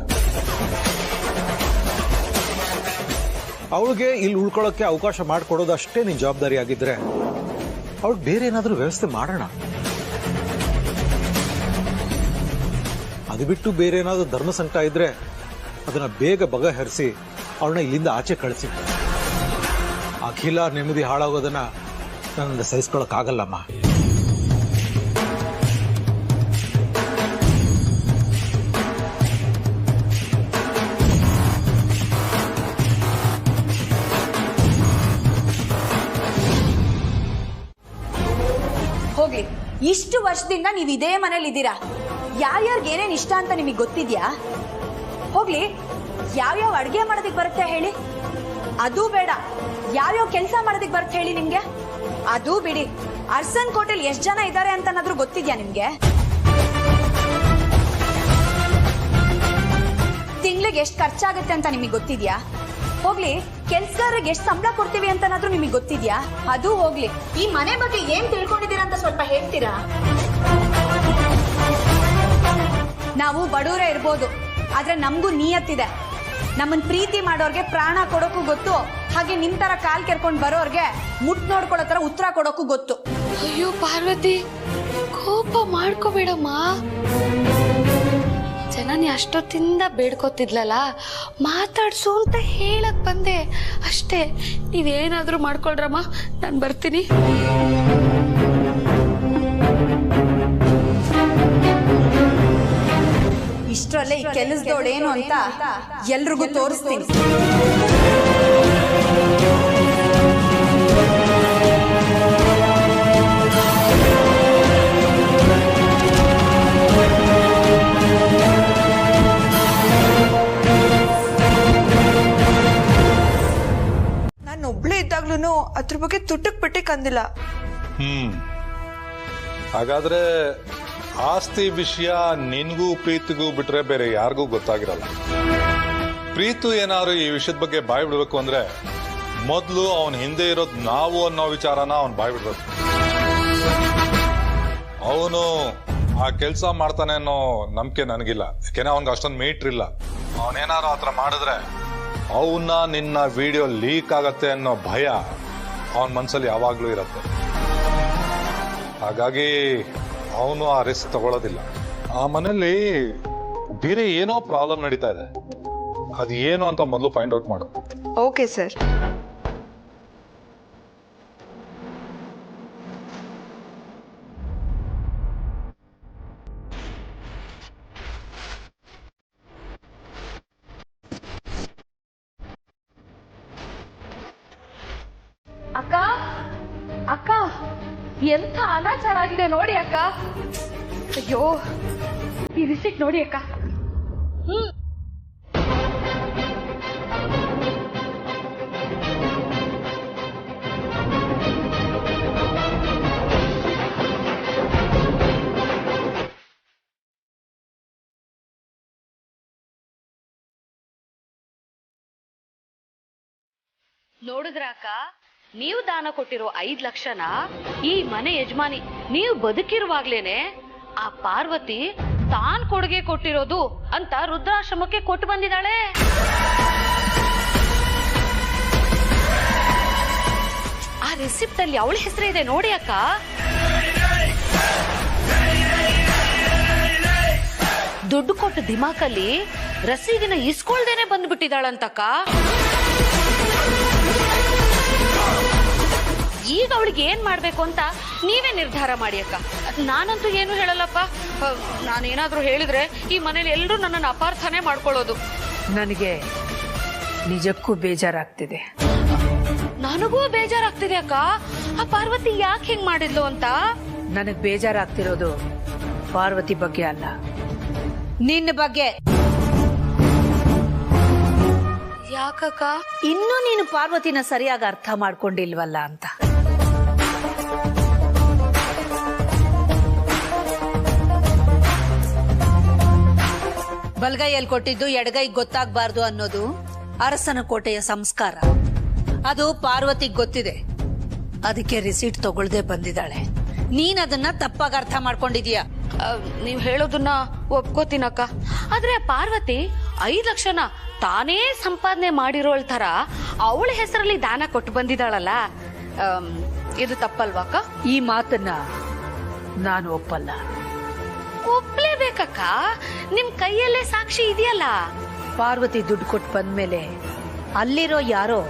ಅವಳಿಗೆ ಇಲ್ಲಿ ಉಳ್ಕೊಳ್ಳೋಕೆ ಅವಕಾಶ ಮಾಡಿಕೊಡೋದಷ್ಟೇ ನಿನ್ನ ಜವಾಬ್ದಾರಿ ಆಗಿದ್ರೆ ಅವಳಿಗೆ ಬೇರೆ ಏನಾದರೂ ವ್ಯವಸ್ಥೆ ಮಾಡೋಣ. ಅದು ಬಿಟ್ಟು ಬೇರೆ ಏನಾದರೂ ಧರ್ಮ ಸಂಕಟ ಇದ್ರೆ ಅದನ್ನ ಬೇಗ ಬಗೆಹರಿಸಿ ಅವಳನ್ನ ಇಲ್ಲಿಂದ ಆಚೆ ಕಳಿಸಿ. ಅಖಿಲ ನೆಮ್ಮದಿ ಹಾಳಾಗೋದನ್ನ ನನ್ನಿಂದ ಸಹಿಸ್ಕೊಳಕ್ಕಾಗಲ್ಲಮ್ಮ. ಹೋಗ್ಲಿ, ಇಷ್ಟು ವರ್ಷದಿಂದ ನೀವು ಇದೇ ಮನೇಲಿ ಇದ್ದೀರಾ. ಯಾರ್ಯಾರಿಗೆ ಏನೇನ್ ಇಷ್ಟ ಅಂತ ನಿಮಗೆ ಗೊತ್ತಿದ್ಯಾ? ಹೋಗ್ಲಿ, ಯಾವ್ಯಾವ ಅಡ್ಗೆ ಮಾಡೋದಕ್ಕೆ ಬರುತ್ತೆ ಹೇಳಿ? ಅದು ಬೇಡ. ಯಾವ್ಯಾವ ಕೆಲಸ ಮಾಡೋದಕ್ಕೆ ಬರುತ್ತೆ ಹೇಳಿ ನಿಮ್ಗೆ? ಅದು ಬಿಡಿ. ಅರ್ಸನ್ ಕೋಟೆಲ್ ಎಷ್ಟು ಜನ ಇದ್ದಾರೆ ಅಂತನಾದ್ರೂ ಗೊತ್ತಿದ್ಯಾ ನಿಮ್ಗೆ? ತಿಂಗಳಿಗೆ ಎಷ್ಟು ಖರ್ಚಾಗುತ್ತೆ ಅಂತ ನಿಮಗೆ ಗೊತ್ತಿದ್ಯಾ? ಹೋಗ್ಲಿ, ಕೆಲ್ಸಗಾರರಿಗೆ ಎಷ್ಟು ಸಂಬಳ ಕೊಡ್ತೀವಿ ಅಂತನಾದ್ರೂ ನಿಮಗೆ ಗೊತ್ತಿದ್ಯಾ? ಅದು ಹೋಗ್ಲಿ, ಈ ಮನೆ ಬಗ್ಗೆ ಏನ್ ತಿಳ್ಕೊಂಡಿದ್ದೀರಾ ಅಂತ ಸ್ವಲ್ಪ ಹೇಳ್ತೀರಾ? ನಾವು ಬಡವರೇ ಇರ್ಬೋದು, ಆದ್ರೆ ನಮಗೂ ನಿಯತ್ತಿದೆ. ನಮ್ಮನ್ ಪ್ರೀತಿ ಮಾಡೋರ್ಗೆ ಪ್ರಾಣ ಕೊಡೋಕ್ಕೂ ಗೊತ್ತು, ಹಾಗೆ ನಿಮ್ ತರ ಕಾಲ್ ಕೆರ್ಕೊಂಡ್ ಬರೋರ್ಗೆ ಮುಟ್ ನೋಡ್ಕೊಳ್ಳೋ ತರ ಉತ್ತರ ಕೊಡೋಕ್ಕೂ ಗೊತ್ತು. ಅಯ್ಯೋ ಪಾರ್ವತಿ, ಕೋಪ ಮಾಡ್ಕೋಬೇಡಮ್ಮ. ಜನ ಜನನಿ ಅಷ್ಟೊತ್ತಿಂದ ಬೇಡ್ಕೋತಿದ್ಲಲ್ಲ, ಮಾತಾಡ್ಸು ಅಂತ ಹೇಳಕ್ ಬಂದೆ ಅಷ್ಟೇ. ನೀವೇನಾದ್ರೂ ಮಾಡ್ಕೊಳ್ರಮ್ಮ, ನಾನು ಬರ್ತೀನಿ. ಇಷ್ಟರಲ್ಲೇ ಈ ಕೆಲಸದೋಳೇನು ಅಂತ ಎಲ್ರಿಗೂ ತೋರಿಸ್ತೀನಿ. ನಾನು ಒಬ್ಳೇ ಇದ್ದಾಗ್ಲೂ ಅದ್ರ ಬಗ್ಗೆ ತುಟ್ಟಕ್ ಪಟ್ಟಿಕ್ ಅಂದಿಲ್ಲ. ಹಾಗಾದ್ರೆ ಆಸ್ತಿ ವಿಷಯ ನಿನ್ಗೂ ಪ್ರೀತಿಗೂ ಬಿಟ್ರೆ ಬೇರೆ ಯಾರಿಗೂ ಗೊತ್ತಾಗಿರಲ್ಲ. ಪ್ರೀತು ಏನಾದ್ರು ಈ ವಿಷಯದ ಬಗ್ಗೆ ಬಾಯ್ ಬಿಡ್ಬೇಕು ಅಂದ್ರೆ ಮೊದಲು ಅವನ್ ಹಿಂದೆ ಇರೋದ್ ನಾವು ಅನ್ನೋ ವಿಚಾರನ ಅವನ್ ಬಾಯ್ ಬಿಡ್ಬೇಕು. ಅವನು ಆ ಕೆಲಸ ಮಾಡ್ತಾನೆ ಅನ್ನೋ ನಂಬಿಕೆ ನನಗಿಲ್ಲ. ಯಾಕೆಂದ್ರೆ ಅವನ್ಗೆ ಅಷ್ಟೊಂದು ಮೀಟ್ರ್ ಇಲ್ಲ. ಅವನೇನಾದ್ರು ಆತರ ಮಾಡಿದ್ರೆ ಅವನ್ನ ನಿನ್ನ ವಿಡಿಯೋ ಲೀಕ್ ಆಗತ್ತೆ ಅನ್ನೋ ಭಯ ಅವನ ಮನ್ಸಲ್ಲಿ ಯಾವಾಗ್ಲೂ ಇರತ್ತೆ. ಹಾಗಾಗಿ ಅವನು ಆ ರಿಸ್ಕ್ ತಗೊಳ್ಳೋದಿಲ್ಲ. ಆ ಮನೇಲಿ ಬೇರೆ ಏನೋ ಪ್ರಾಬ್ಲಮ್ ನಡೀತಾ ಇದೆ. ಅದು ಏನು ಅಂತ ಮೊದಲು ಫೈಂಡ್ ಔಟ್ ಮಾಡು. Okay sir. ಅಕ್ಕ ಅಕ್ಕ, ಎಂಥ ಅನಾಚಾರ ಆಗಿದೆ ನೋಡಿ ಅಕ್ಕ. ಅಯ್ಯೋ, ಈ ರಿಸಿಟ್ ನೋಡಿ ಅಕ್ಕ. ನೋಡಿದ್ರ ಅಕ್ಕ, ನೀವು ದಾನ ಕೊಟ್ಟಿರೋ 5 ಲಕ್ಷನ ಈ ಮನೆ ಯಜಮಾನಿ ನೀವು ಬದುಕಿರುವಾಗ್ಲೇನೆ ಆ ಪಾರ್ವತಿ ತಾನ್ ಕೊಡುಗೆ ಕೊಟ್ಟಿರೋದು ಅಂತ ರುದ್ರಾಶ್ರಮಕ್ಕೆ ಕೊಟ್ಟು ಬಂದಿದ್ದಾಳೆ. ಆ ರಿಸಿಪ್ಟ್ ಅಲ್ಲಿ ಅವಳ ಹೆಸರು ಇದೆ ನೋಡಿ ಅಕ್ಕ. ದುಡ್ಡು ಕೊಟ್ಟು ದಿಮಾಕಲ್ಲಿ ರಸೀದಿನ ಇಸ್ಕೊಳ್ದೇನೆ ಬಂದ್ಬಿಟ್ಟಿದ್ದಾಳಂತಕ್ಕ. ಈಗ ಅವಳಿಗೆ ಏನ್ ಮಾಡ್ಬೇಕು ಅಂತ ನೀವೇ ನಿರ್ಧಾರ ಮಾಡಿ ಅಕ್ಕ. ನಾನಂತೂ ಏನು ಹೇಳಲ್ಲಪ್ಪ. ನಾನೇನಾದ್ರೂ ಹೇಳಿದ್ರೆ ಈ ಮನೇಲಿ ಎಲ್ಲರೂ ನನ್ನನ್ನು ಅಪಾರ್ಥನೆ ಮಾಡ್ಕೊಳ್ಳೋದು. ನನಗೆ ನಿಜಕ್ಕೂ ಬೇಜಾರಾಗ್ತಿದೆ. ನನಗೂ ಬೇಜಾರಾಗ್ತಿದೆ ಅಕ್ಕ. ಆ ಪಾರ್ವತಿ ಯಾಕೆ ಹಿಂಗ್ ಮಾಡಿದ್ಲು ಅಂತ. ನನಗ್ ಬೇಜಾರಾಗ್ತಿರೋದು ಪಾರ್ವತಿ ಬಗ್ಗೆ ಅಲ್ಲ, ನಿನ್ನ ಬಗ್ಗೆ. ಯಾಕಕ್ಕ? ಇನ್ನೂ ನೀನು ಪಾರ್ವತಿನ ಸರಿಯಾಗಿ ಅರ್ಥ ಮಾಡ್ಕೊಂಡಿಲ್ವಲ್ಲ ಅಂತ. ಬಲಗೈಯಲ್ಲಿ ಕೊಟ್ಟಿದ್ದು ಎಡಗೈ ಗೊತ್ತಾಗಬಾರ್ದು ಅನ್ನೋದು ಅರಸನ ಕೋಟೆಯ ಸಂಸ್ಕಾರ. ಅದು ಪಾರ್ವತಿಗೆ ಗೊತ್ತಿದೆ. ಅದಕ್ಕೆ ರಿಸೀಟ್ ತಗೊಳ್ದೆ ಬಂದಿದ್ದಾಳೆ. ನೀನ್ ಅದನ್ನ ತಪ್ಪಾಗಿ ಅರ್ಥ ಮಾಡ್ಕೊಂಡಿದೀಯ. ನೀವ್ ಹೇಳೋದನ್ನ ಒಪ್ಕೋತೀನಕ್ಕ. ಆದ್ರೆ ಪಾರ್ವತಿ 5 ಲಕ್ಷನ ತಾನೇ ಸಂಪಾದನೆ ಮಾಡಿರೋಳ್ ತರ ಅವಳ ಹೆಸರಲ್ಲಿ ದಾನ ಕೊಟ್ಟು ಬಂದಿದ್ದಾಳಲ್ಲ, ಇದು ತಪ್ಪಲ್ವಾಕ? ಈ ಮಾತನ್ನ ನಾನು ಒಪ್ಪಲ್ಲ. ಒಪ್ಲೇಬೇಕಕ್ಕ. ನಿಮ್ ಕೈಯಲ್ಲೇ ಸಾಕ್ಷಿ ಇದೆಯಲ್ಲ. ಪಾರ್ವತಿ ದುಡ್ಡು ಕೊಟ್ಟು ಬಂದ್ಮೇಲೆ ಅಲ್ಲಿರೋ ಯಾರೋ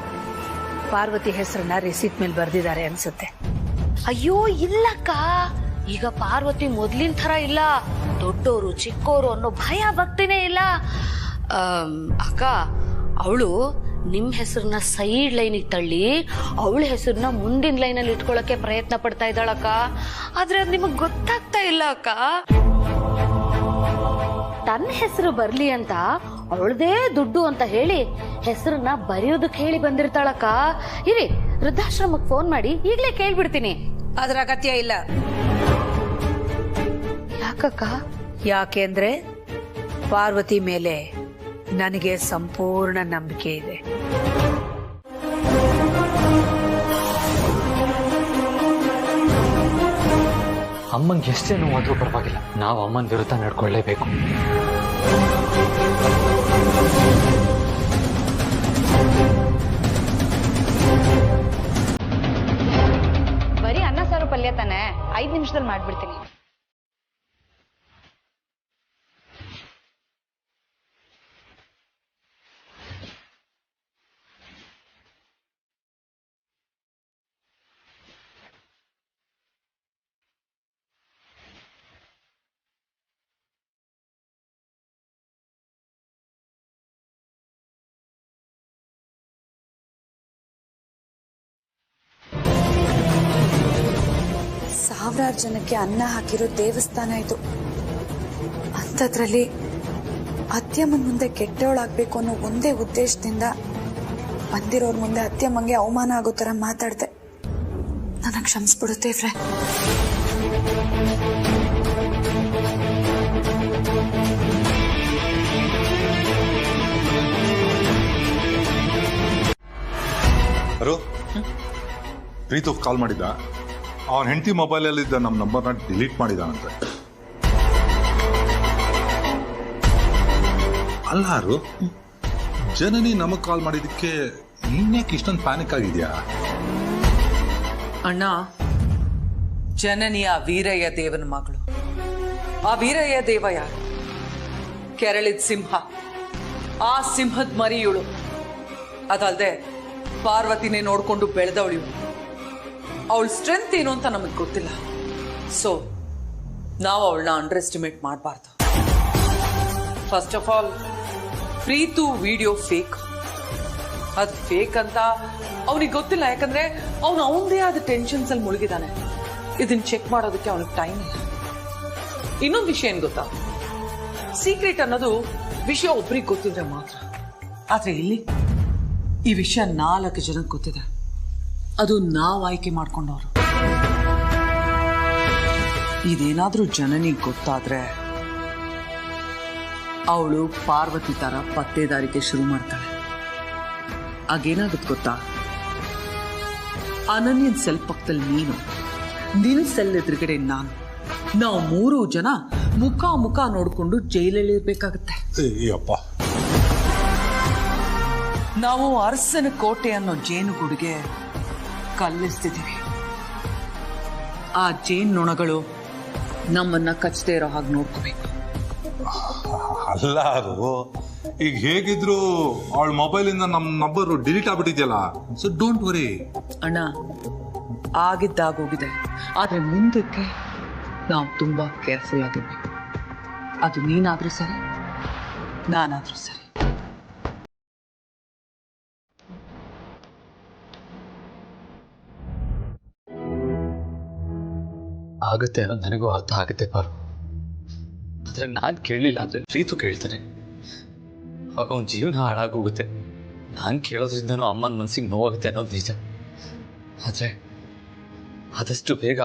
ಪಾರ್ವತಿ ಹೆಸರನ್ನ ರಿಸೀಟ್ ಮೇಲೆ ಬರ್ದಿದ್ದಾರೆ ಅನ್ಸುತ್ತೆ. ಅಯ್ಯೋ ಇಲ್ಲಕ್ಕ, ಈಗ ಪಾರ್ವತಿ ಮೊದ್ಲಿನ ತರ ಇಲ್ಲ. ದೊಡ್ಡೋರು ಚಿಕ್ಕೋರು ಅನ್ನೋ ಭಯ ಭಕ್ತಿನೇ ಇಲ್ಲ. ಅಕ್ಕ, ಅವಳು ನಿಮ್ ಹೆಸರನ್ನ ಸೈಡ್ ಲೈನಿಗೆ ತಳ್ಳಿ ಅವಳ ಹೆಸರನ್ನ ಮುಂದಿನ ಲೈನಲ್ಲಿ ಇಟ್ಕೊಳಕ್ಕೆ ಪ್ರಯತ್ನ ಪಡ್ತಾ ಇದ್ದಾಳಕ್ಕ. ಆದ್ರೆ ಅದು ನಿಮಗ್ ಗೊತ್ತಾಗ್ತಾ ಇಲ್ಲ ಅಕ್ಕ. ತನ್ನ ಹೆಸರು ಬರ್ಲಿ ಅಂತ ಅವಳದೇ ದುಡ್ಡು ಅಂತ ಹೇಳಿ ಹೆಸರನ್ನ ಬರೆಯೋದಕ್ಕೆ ಹೇಳಿ ಬಂದಿರ್ತಾಳಕ್ಕ. ಇರಿ, ವೃದ್ಧಾಶ್ರಮಕ್ಕೆ ಫೋನ್ ಮಾಡಿ ಈಗ್ಲೇ ಕೇಳ್ಬಿಡ್ತೀನಿ. ಅದ್ರ ಅಗತ್ಯ ಇಲ್ಲ. ಯಾಕಕ್ಕ? ಯಾಕೆಂದ್ರೆ ಪಾರ್ವತಿ ಮೇಲೆ ನನಗೆ ಸಂಪೂರ್ಣ ನಂಬಿಕೆ ಇದೆ. ಅಮ್ಮಂಗೆ ಎಷ್ಟೇ ನೋವಾದ್ರೂ ಪರವಾಗಿಲ್ಲ, ನಾವು ಅಮ್ಮನ ವಿರುದ್ಧ ನಡ್ಕೊಳ್ಳೇಬೇಕು. ಬರೀ ಅನ್ನ ಸಾರು ಪಲ್ಯ ತಾನೆ, 5 ನಿಮಿಷದಲ್ಲಿ ಮಾಡ್ಬಿಡ್ತೀನಿ. ಸಾವಿರಾರು ಜನಕ್ಕೆ ಅನ್ನ ಹಾಕಿರೋ ದೇವಸ್ಥಾನ ಇದು. ಅಂಥದ್ರಲ್ಲಿ ಅತ್ಯಮ್ಮನ ಮುಂದೆ ಕೆಟ್ಟವಳಾಗಬೇಕು ಅನ್ನೋ ಒಂದೇ ಉದ್ದೇಶದಿಂದ ಬಂದಿರೋರ್ ಮುಂದೆ ಅತ್ಯಮ್ಮಂಗೆ ಅವಮಾನ ಆಗೋ ಥರ ಮಾತಾಡ್ದೆ. ನನಗೆ ಕ್ಷಮಿಸ್ಬಿಡುತ್ತೆ ಫ್ರೆ. ಪ್ರೀತು ಕಾಲ್ ಮಾಡಿದ್ದ. ಅವನ ಹೆಂಡತಿ ಮೊಬೈಲಲ್ಲಿದ್ದ ನಮ್ಮ ನಂಬರ್ನ ಡಿಲೀಟ್ ಮಾಡಿದಾನಂತೆ. ಅಲ್ಲಾರು ಜನನಿ ನಮಗ್ ಕಾಲ್ ಮಾಡಿದಕ್ಕೆ ನೀನ್ಯಾಕೆ ಇಷ್ಟೊಂದು ಪ್ಯಾನಿಕ್ ಆಗಿದ್ಯಾ? ಅಣ್ಣ, ಜನನಿಯ ವೀರಯ್ಯ ದೇವನ ಮಗಳು. ಆ ವೀರಯ್ಯ ದೇವ ಯಾರು? ಕೆರಳಿದ ಸಿಂಹ. ಆ ಸಿಂಹದ ಮರಿ ಇವಳು. ಅದಲ್ದೆ ಪಾರ್ವತಿನೇ ನೋಡ್ಕೊಂಡು ಬೆಳೆದವಳು. ಅವಳ ಸ್ಟ್ರೆಂತ್ ಏನು ಅಂತ ನಮಗೆ ಗೊತ್ತಿಲ್ಲ. ಸೊ ನಾವು ಅವಳನ್ನ ಅಂಡರ್ ಎಸ್ಟಿಮೇಟ್ ಮಾಡಬಾರ್ದು. First of all, Preetu video fake. ಅದು ಫೇಕ್ ಅಂತ ಅವನಿಗೆ ಗೊತ್ತಿಲ್ಲ. ಯಾಕಂದ್ರೆ ಅವನು ಅವನದೇ ಆದ ಟೆನ್ಷನ್ಸ್ ಅಲ್ಲಿ ಮುಳುಗಿದಾನೆ. ಇದನ್ನ ಚೆಕ್ ಮಾಡೋದಕ್ಕೆ ಅವನಿಗೆ ಟೈಮ್ ಇಲ್ಲ. ಇನ್ನೊಂದು ವಿಷಯ ಏನ್ ಗೊತ್ತಾ? ಸೀಕ್ರೆಟ್ ಅನ್ನೋದು ವಿಷಯ ಒಬ್ರಿಗೆ ಗೊತ್ತಿದ್ರೆ ಮಾತ್ರ. ಆದ್ರೆ ಇಲ್ಲಿ ಈ ವಿಷಯ 4 ಜನಕ್ಕೆ ಗೊತ್ತಿದೆ. ಅದು ನಾವು ಆಯ್ಕೆ ಮಾಡ್ಕೊಂಡವ್ರು. ಇದೇನಾದ್ರೂ ಜನನಿಗೆ ಗೊತ್ತಾದ್ರೆ ಅವಳು ಪಾರ್ವತಿ ತರ ಪತ್ತೇದಾರಿಕೆ ಶುರು ಮಾಡ್ತಾಳೆ. ಆಗೇನಾಗುತ್ತೆ ಗೊತ್ತಾ? ಅನನ್ಯನ್ ಸೆಲ್ ಪಕ್ಕದಲ್ಲಿ ನೀನು, ನಿನ್ ಸೆಲ್ ಎದುರುಗಡೆ ನಾನು, ನಾವು 3 ಜನ ಮುಖ ಮುಖ ನೋಡ್ಕೊಂಡು ಜೈಲಲ್ಲಿ ಇರ್ಬೇಕಾಗತ್ತೆ. ನಾವು ಅರಸನ ಕೋಟೆ ಅನ್ನೋ ಜೇನುಗೂಡಿಗೆ ಕಲ್ಲಿಸ್ತಿದ್ದೀವಿ. ಆ ಜೇನ್ನೊಣಗಳು ನಮ್ಮನ್ನ ಕಚ್ಚದೆ ಇರೋ ಹಾಗೆ ನೋಡ್ಕೋಬೇಕು. ಅಲ್ಲಾರು ಈಗ ಹೇಗಿದ್ರು ಅವಳ ಮೊಬೈಲ್ ಇಂದ ನಮ್ಮ ನಂಬರ್ ಡಿಲೀಟ್ ಆಗ್ಬಿಟ್ಟಿದ್ಯಲ್ಲ. ಸೊ ಡೋಂಟ್ ವರಿ ಅಣ್ಣ. ಆಗಿದ್ದಾಗೋಗಿದೆ. ಆದ್ರೆ ಮುಂದಕ್ಕೆ ನಾವು ತುಂಬಾ ಕೇರ್ಫುಲ್ ಆಗಿರ್ಬೇಕು. ಅದು ನೀನಾದ್ರೂ ಸರಿ, ನಾನಾದ್ರೂ ಸರಿ. ಆಗುತ್ತೆ ಅನ್ನೋದು ನನಗೂ ಅರ್ಥ ಆಗುತ್ತೆ ಪಾರು. ಆದರೆ ನಾನು ಕೇಳಲಿಲ್ಲ ಅಂದರೆ ಪ್ರೀತು ಕೇಳ್ತಾನೆ. ಆಗ ಅವನ ಜೀವನ ಹಾಳಾಗೋಗುತ್ತೆ. ನಾನು ಕೇಳೋದ್ರಿಂದನೂ ಅಮ್ಮನ ಮನಸ್ಸಿಗೆ ನೋವಾಗುತ್ತೆ ಅನ್ನೋದು ನಿಜ. ಆದರೆ ಆದಷ್ಟು ಬೇಗ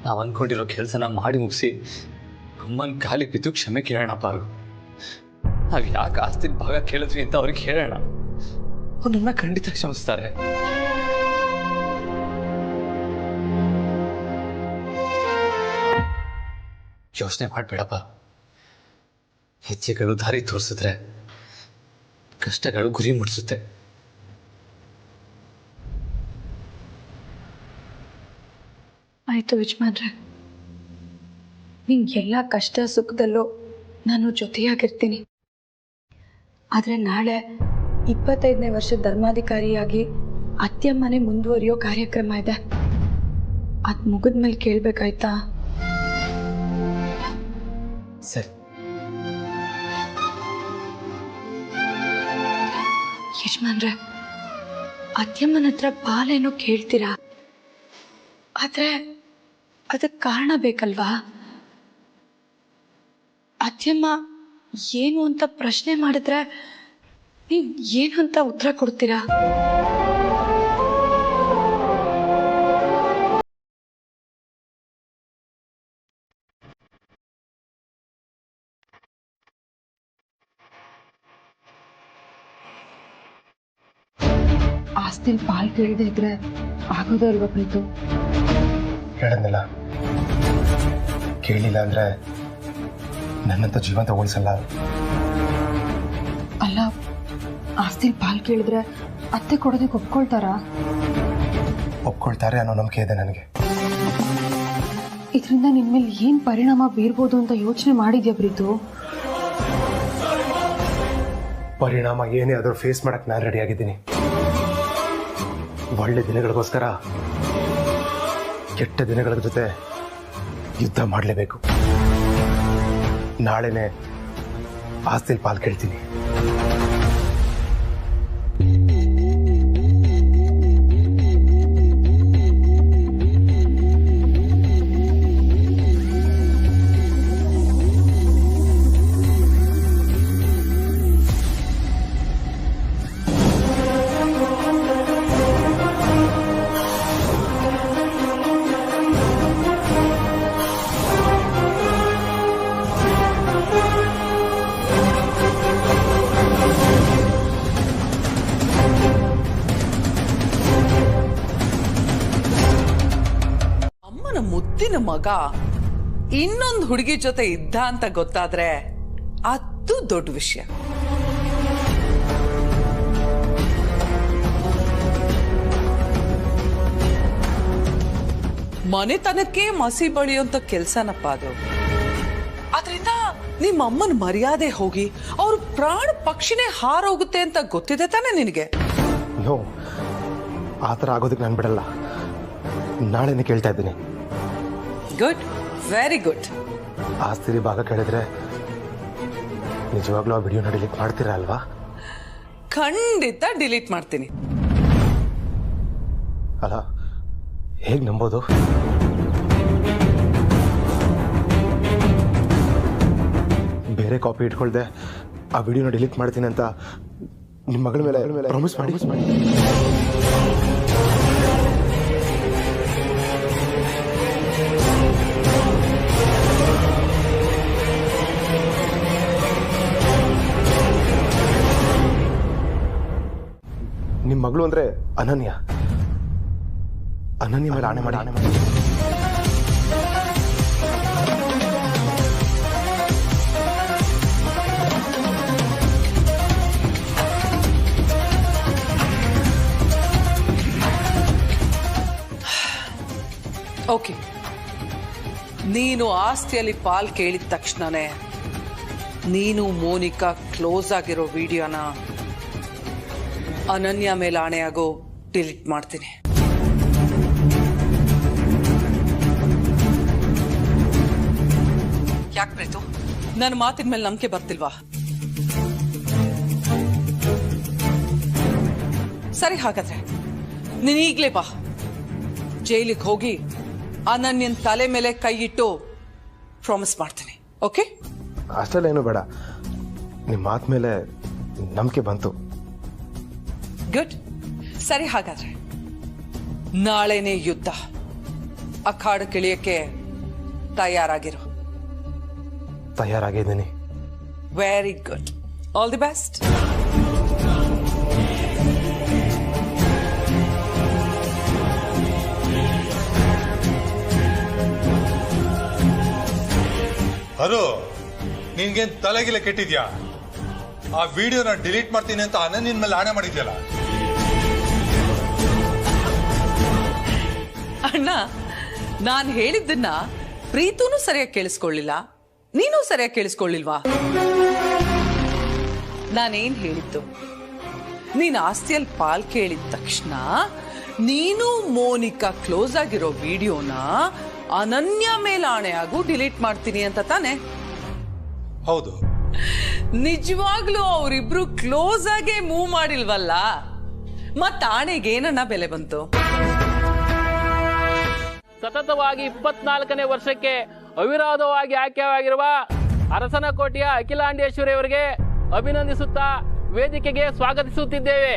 ನಾವು ಅಂದ್ಕೊಂಡಿರೋ ಕೆಲಸನ ಮಾಡಿ ಮುಗಿಸಿ ಅಮ್ಮನ ಕಾಲಿಗೆ ಬಿದ್ದು ಕ್ಷಮೆ ಕೇಳೋಣ ಪಾರು. ನಾವು ಯಾಕೆ ಆಸ್ತಿನ ಭಾಗ ಕೇಳಿದ್ವಿ ಅಂತ ಅವ್ರಿಗೆ ಹೇಳೋಣ. ಅವ್ರು ನನ್ನ ಖಂಡಿತ ಕ್ಷಮಿಸ್ತಾರೆ. ಯೋಚನೆ ಮಾಡಬೇಡಪ್ಪ. ಹೆಜ್ಜೆಗಳು ದಾರಿ ತೋರಿಸಿದ್ರೆ ಕಷ್ಟಗಳು ಗುರಿ ಮುಟ್ಟಿಸುತ್ತೆ. ಆಯ್ತು ಯಜಮಾನ್ರೆ, ನಿಂಗೆಲ್ಲ ಕಷ್ಟ ಸುಖದಲ್ಲೂ ನಾನು ಜೊತೆಯಾಗಿರ್ತೀನಿ. ಆದರೆ ನಾಳೆ 25ನೇ ವರ್ಷ ಧರ್ಮಾಧಿಕಾರಿಯಾಗಿ ಅತ್ಯಮ್ಮನೆ ಮುಂದುವರಿಯೋ ಕಾರ್ಯಕ್ರಮ ಇದೆ. ಅದು ಮುಗಿದ್ಮೇಲೆ ಕೇಳಬೇಕಾಯ್ತಾ? ಸರಿ. ಯಜಮಾನ್ರೆ, ಅತ್ಯಮ್ಮನ ಹತ್ರ ಪಾಲೇನೋ ಕೇಳ್ತೀರಾ, ಆದ್ರೆ ಅದಕ್ಕೆ ಕಾರಣ ಬೇಕಲ್ವಾ? ಅತ್ಯಮ್ಮ ಏನು ಅಂತ ಪ್ರಶ್ನೆ ಮಾಡಿದ್ರೆ ನೀವು ಏನು ಅಂತ ಉತ್ತರ ಕೊಡ್ತೀರಾ? ಆಸ್ತಿಲ್ ಪಾಲ್ ಕೇಳದೆ ಇದ್ರೆ ಆಗೋದೇ ಅಲ್ವಾ ಪ್ರೀತು? ಹೇಳದ್ನಲ್ಲ, ಕೇಳಿಲ್ಲ ಅಂದ್ರೆ ನನ್ನಂತ ಜೀವಂತ ಉಳಿಸಲ್ಲ. ಅಲ್ಲ, ಆಸ್ತಿಲ್ ಪಾಲ್ ಕೇಳಿದ್ರೆ ಅತ್ತೆ ಕೊಡೋದಕ್ಕೆ ಒಪ್ಕೊಳ್ತಾರಾ? ಒಪ್ಕೊಳ್ತಾರೆ ಅನ್ನೋ ನಂಬಿಕೆ ಇದೆ ನನಗೆ. ಇದರಿಂದ ನಿನ್ಮೇಲೆ ಏನ್ ಪರಿಣಾಮ ಬೀರ್ಬೋದು ಅಂತ ಯೋಚನೆ ಮಾಡಿದ್ಯಾ ಪ್ರೀತು? ಪರಿಣಾಮ ಏನೇ ಆದ್ರೂ ಫೇಸ್ ಮಾಡಕ್ ನಾನು ರೆಡಿ ಆಗಿದ್ದೀನಿ. ಒಳ್ಳೆ ದಿನಗಳಿಗೋಸ್ಕರ ಕೆಟ್ಟ ದಿನಗಳ ಜೊತೆ ಯುದ್ಧ ಮಾಡಲೇಬೇಕು. ನಾಳೆನೆ ಆಸ್ತಿಲ್ ಪಾಲ್ ಕೇಳ್ತೀನಿ. ಮುದ್ದಿನ ಮಗ ಇನ್ನೊಂದು ಹುಡುಗಿ ಜೊತೆ ಇದ್ದ ಅಂತ ಗೊತ್ತಾದ್ರೆ ಅದು ದೊಡ್ಡ ವಿಷಯ. ಮನೆತನಕ್ಕೆ ಮಸಿ ಬಳಿಯುವಂತ ಕೆಲ್ಸನಪ್ಪ ಅದು. ಅದರಿಂದ ನಿಮ್ಮ ಅಮ್ಮನ ಮರ್ಯಾದೆ ಹೋಗಿ ಅವ್ರ ಪ್ರಾಣ ಪಕ್ಷಿನೇ ಹಾರೋಗುತ್ತೆ ಅಂತ ಗೊತ್ತಿದೆ ತಾನೆ ನಿನಗೆ? ನೋ, ಆ ಥರ ಆಗೋದಕ್ಕೆ ನಾನು ಬಿಡಲ್ಲ. ನಾಳೆನೇ ಕೇಳ್ತಾ ಇದ್ದೀನಿ. Good, very good. ಆಸ್ತಿ ಭಾಗ ಕೇಳಿದ್ರೆ ನಿಜವಾಗ್ಲೂ ಆ ವಿಡಿಯೋನ ಡಿಲೀಟ್ ಮಾಡ್ತೀರಾ ಅಲ್ವಾ? ಖಂಡಿತ ಡಿಲೀಟ್ ಮಾಡ್ತೀನಿ. ಅಲ್ಲ, ಹೇಗೆ ನಂಬೋದು? ಬೇರೆ ಕಾಪಿ ಇಟ್ಕೊಳ್ದೆ ಆ ವಿಡಿಯೋನ ಡಿಲೀಟ್ ಮಾಡ್ತೀನಿ ಅಂತ ನಿಮ್ಮ ಮಗಳ ಮೇಲೆ ಪ್ರಾಮಿಸ್ ಮಾಡಿ. ನಿಮ್ಮ ಮಗಳು ಅಂದ್ರೆ ಅನನ್ಯ ಮೇಲೆ ಆಣೆ ಮಾಡಿ. ಓಕೆ, ನೀನು ಆಸ್ತಿಯಲ್ಲಿ ಪಾಲ್ ಕೇಳಿದ ತಕ್ಷಣನೇ ನೀನು ಮೋನಿಕಾ ಕ್ಲೋಸ್ ಆಗಿರೋ ವಿಡಿಯೋನ ಅನನ್ಯ ಮೇಲೆ ಆಣೆಯಾಗೋ ಡಿಲೀಟ್ ಮಾಡ್ತೀನಿ. ಯಾಕೆ ಪ್ರೀತು, ನನ್ನ ಮಾತಿನ ಮೇಲೆ ನಂಬಿಕೆ ಬರ್ತಿಲ್ವಾ? ಸರಿ, ಹಾಗಾದ್ರೆ ನೀನ್ ಈಗ್ಲೇ ಬಾ, ಜೈಲಿಗೆ ಹೋಗಿ ಅನನ್ಯನ್ ತಲೆ ಮೇಲೆ ಕೈ ಇಟ್ಟು ಪ್ರಾಮಿಸ್ ಮಾಡ್ತೀನಿ. ಓಕೆ? ಅಷ್ಟೆಲ್ಲ ಏನು ಬೇಡ, ನಿಮ್ಮ ಮಾತು ಮೇಲೆ ನಂಬಿಕೆ ಬಂತು. ಗುಡ್. ಸರಿ, ಹಾಗಾದ್ರೆ ನಾಳೆನೇ ಯುದ್ಧ. ಅಖಾಡಕ್ಕಿಳಿಯಕ್ಕೆ ತಯಾರಾಗಿರು. ತಯಾರಾಗಿದ್ದೀನಿ. Very good. All the best. ಅರು, ನಿನ್ಗೇನ್ ತಲೆಗಿಲೆ ಕೆಟ್ಟಿದ್ಯಾ? ಆ ವಿಡಿಯೋನ ಡಿಲೀಟ್ ಮಾಡ್ತೀನಿ ಅಂತ ಅನನ್ಯನ್ ಮೇಲೆ ಆಣೆ ಮಾಡಿದ್ಯಲ್ಲ. ಅಣ್ಣ, ನಾನು ಹೇಳಿದ್ದನ್ನ ಪ್ರೀತೂನು ಸರಿಯಾಗಿ ಕೇಳಿಸ್ಕೊಳ್ಳಿಲ್ಲ, ನೀನು ಸರಿಯಾಗಿ ಕೇಳಿಸ್ಕೊಳ್ಳಿಲ್ವಾ? ನಾನೇನ್ ಹೇಳಿದ್ದು, ನೀನ್ ಆಸ್ತಿಯಲ್ಲಿ ಪಾಲ್ ಕೇಳಿದ ತಕ್ಷಣ ನೀನು ಮೋನಿಕಾ ಕ್ಲೋಸ್ ಆಗಿರೋ ವಿಡಿಯೋನ ಅನನ್ಯ ಮೇಲೆ ಆಣೆಯಾಗೂ ಡಿಲೀಟ್ ಮಾಡ್ತೀನಿ ಅಂತ ತಾನೆ? ಹೌದು. ನಿಜವಾಗ್ಲೂ ಅವರಿಬ್ರು ಕ್ಲೋಸ್ ಆಗೇ ಮೂವ್ ಮಾಡಿಲ್ವಲ್ಲ, ಮತ್ತ ಆಣೆಗೆ ಏನನ್ನ ಬೆಲೆ ಬಂತು? ಸತತವಾಗಿ 24ನೇ ವರ್ಷಕ್ಕೆ ಅವಿರೋಧವಾಗಿ ಆಯ್ಕೆಯಾಗಿರುವ ಅರಸನಕೋಟೆಯ ಅಖಿಲಾಂಡೇಶ್ವರಿ ಅವರಿಗೆ ಅಭಿನಂದಿಸುತ್ತಾ ವೇದಿಕೆಗೆ ಸ್ವಾಗತಿಸುತ್ತಿದ್ದೇವೆ.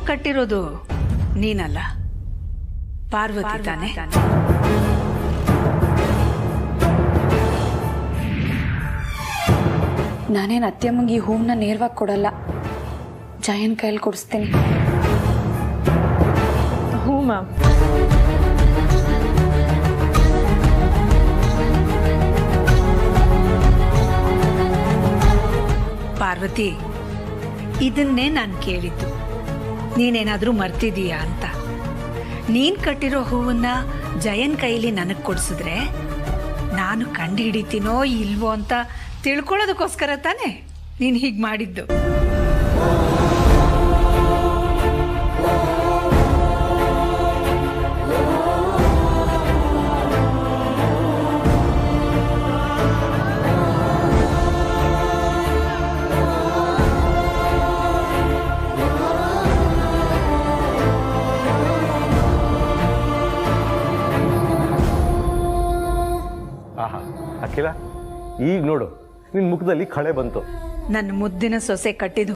ಕಟ್ಟಿರೋದು ನೀನಲ್ಲ, ಪಾರ್ವತಿ ತಾನೆ? ನಾನೇನು ಅತ್ತೆಮ್ಮಂಗೆ ಈ ಹೂವನ್ನ ನೇರವಾಗಿ ಕೊಡಲ್ಲ, ಜಯನ್ ಕೈಯಲ್ಲಿ ಕೊಡಿಸ್ತೀನಿ. ಹ್ಞೂ ಮ್ಯಾಮ್. ಪಾರ್ವತಿ, ಇದನ್ನೇ ನಾನು ಕೇಳಿದ್ದು. ನೀನೇನಾದರೂ ಮರ್ತಿದೀಯಾ ಅಂತ. ನೀನು ಕಟ್ಟಿರೋ ಹೂವನ್ನ ಜಯನ್ ಕೈಲಿ ನನಗೆ ಕೊಡಿಸಿದ್ರೆ ನಾನು ಕಂಡು ಹಿಡಿತೀನೋ ಇಲ್ವೋ ಅಂತ ತಿಳ್ಕೊಳ್ಳೋದಕ್ಕೋಸ್ಕರ ತಾನೇ ನೀನು ಹೀಗೆ ಮಾಡಿದ್ದು. ಆಹಾ ಅಖಿಲ, ಈಗ ನೋಡು ನಿನ್ ಮುಖದಲ್ಲಿ ಕಳೆ ಬಂತು. ನನ್ನ ಮುದ್ದಿನ ಸೊಸೆ ಕಟ್ಟಿದ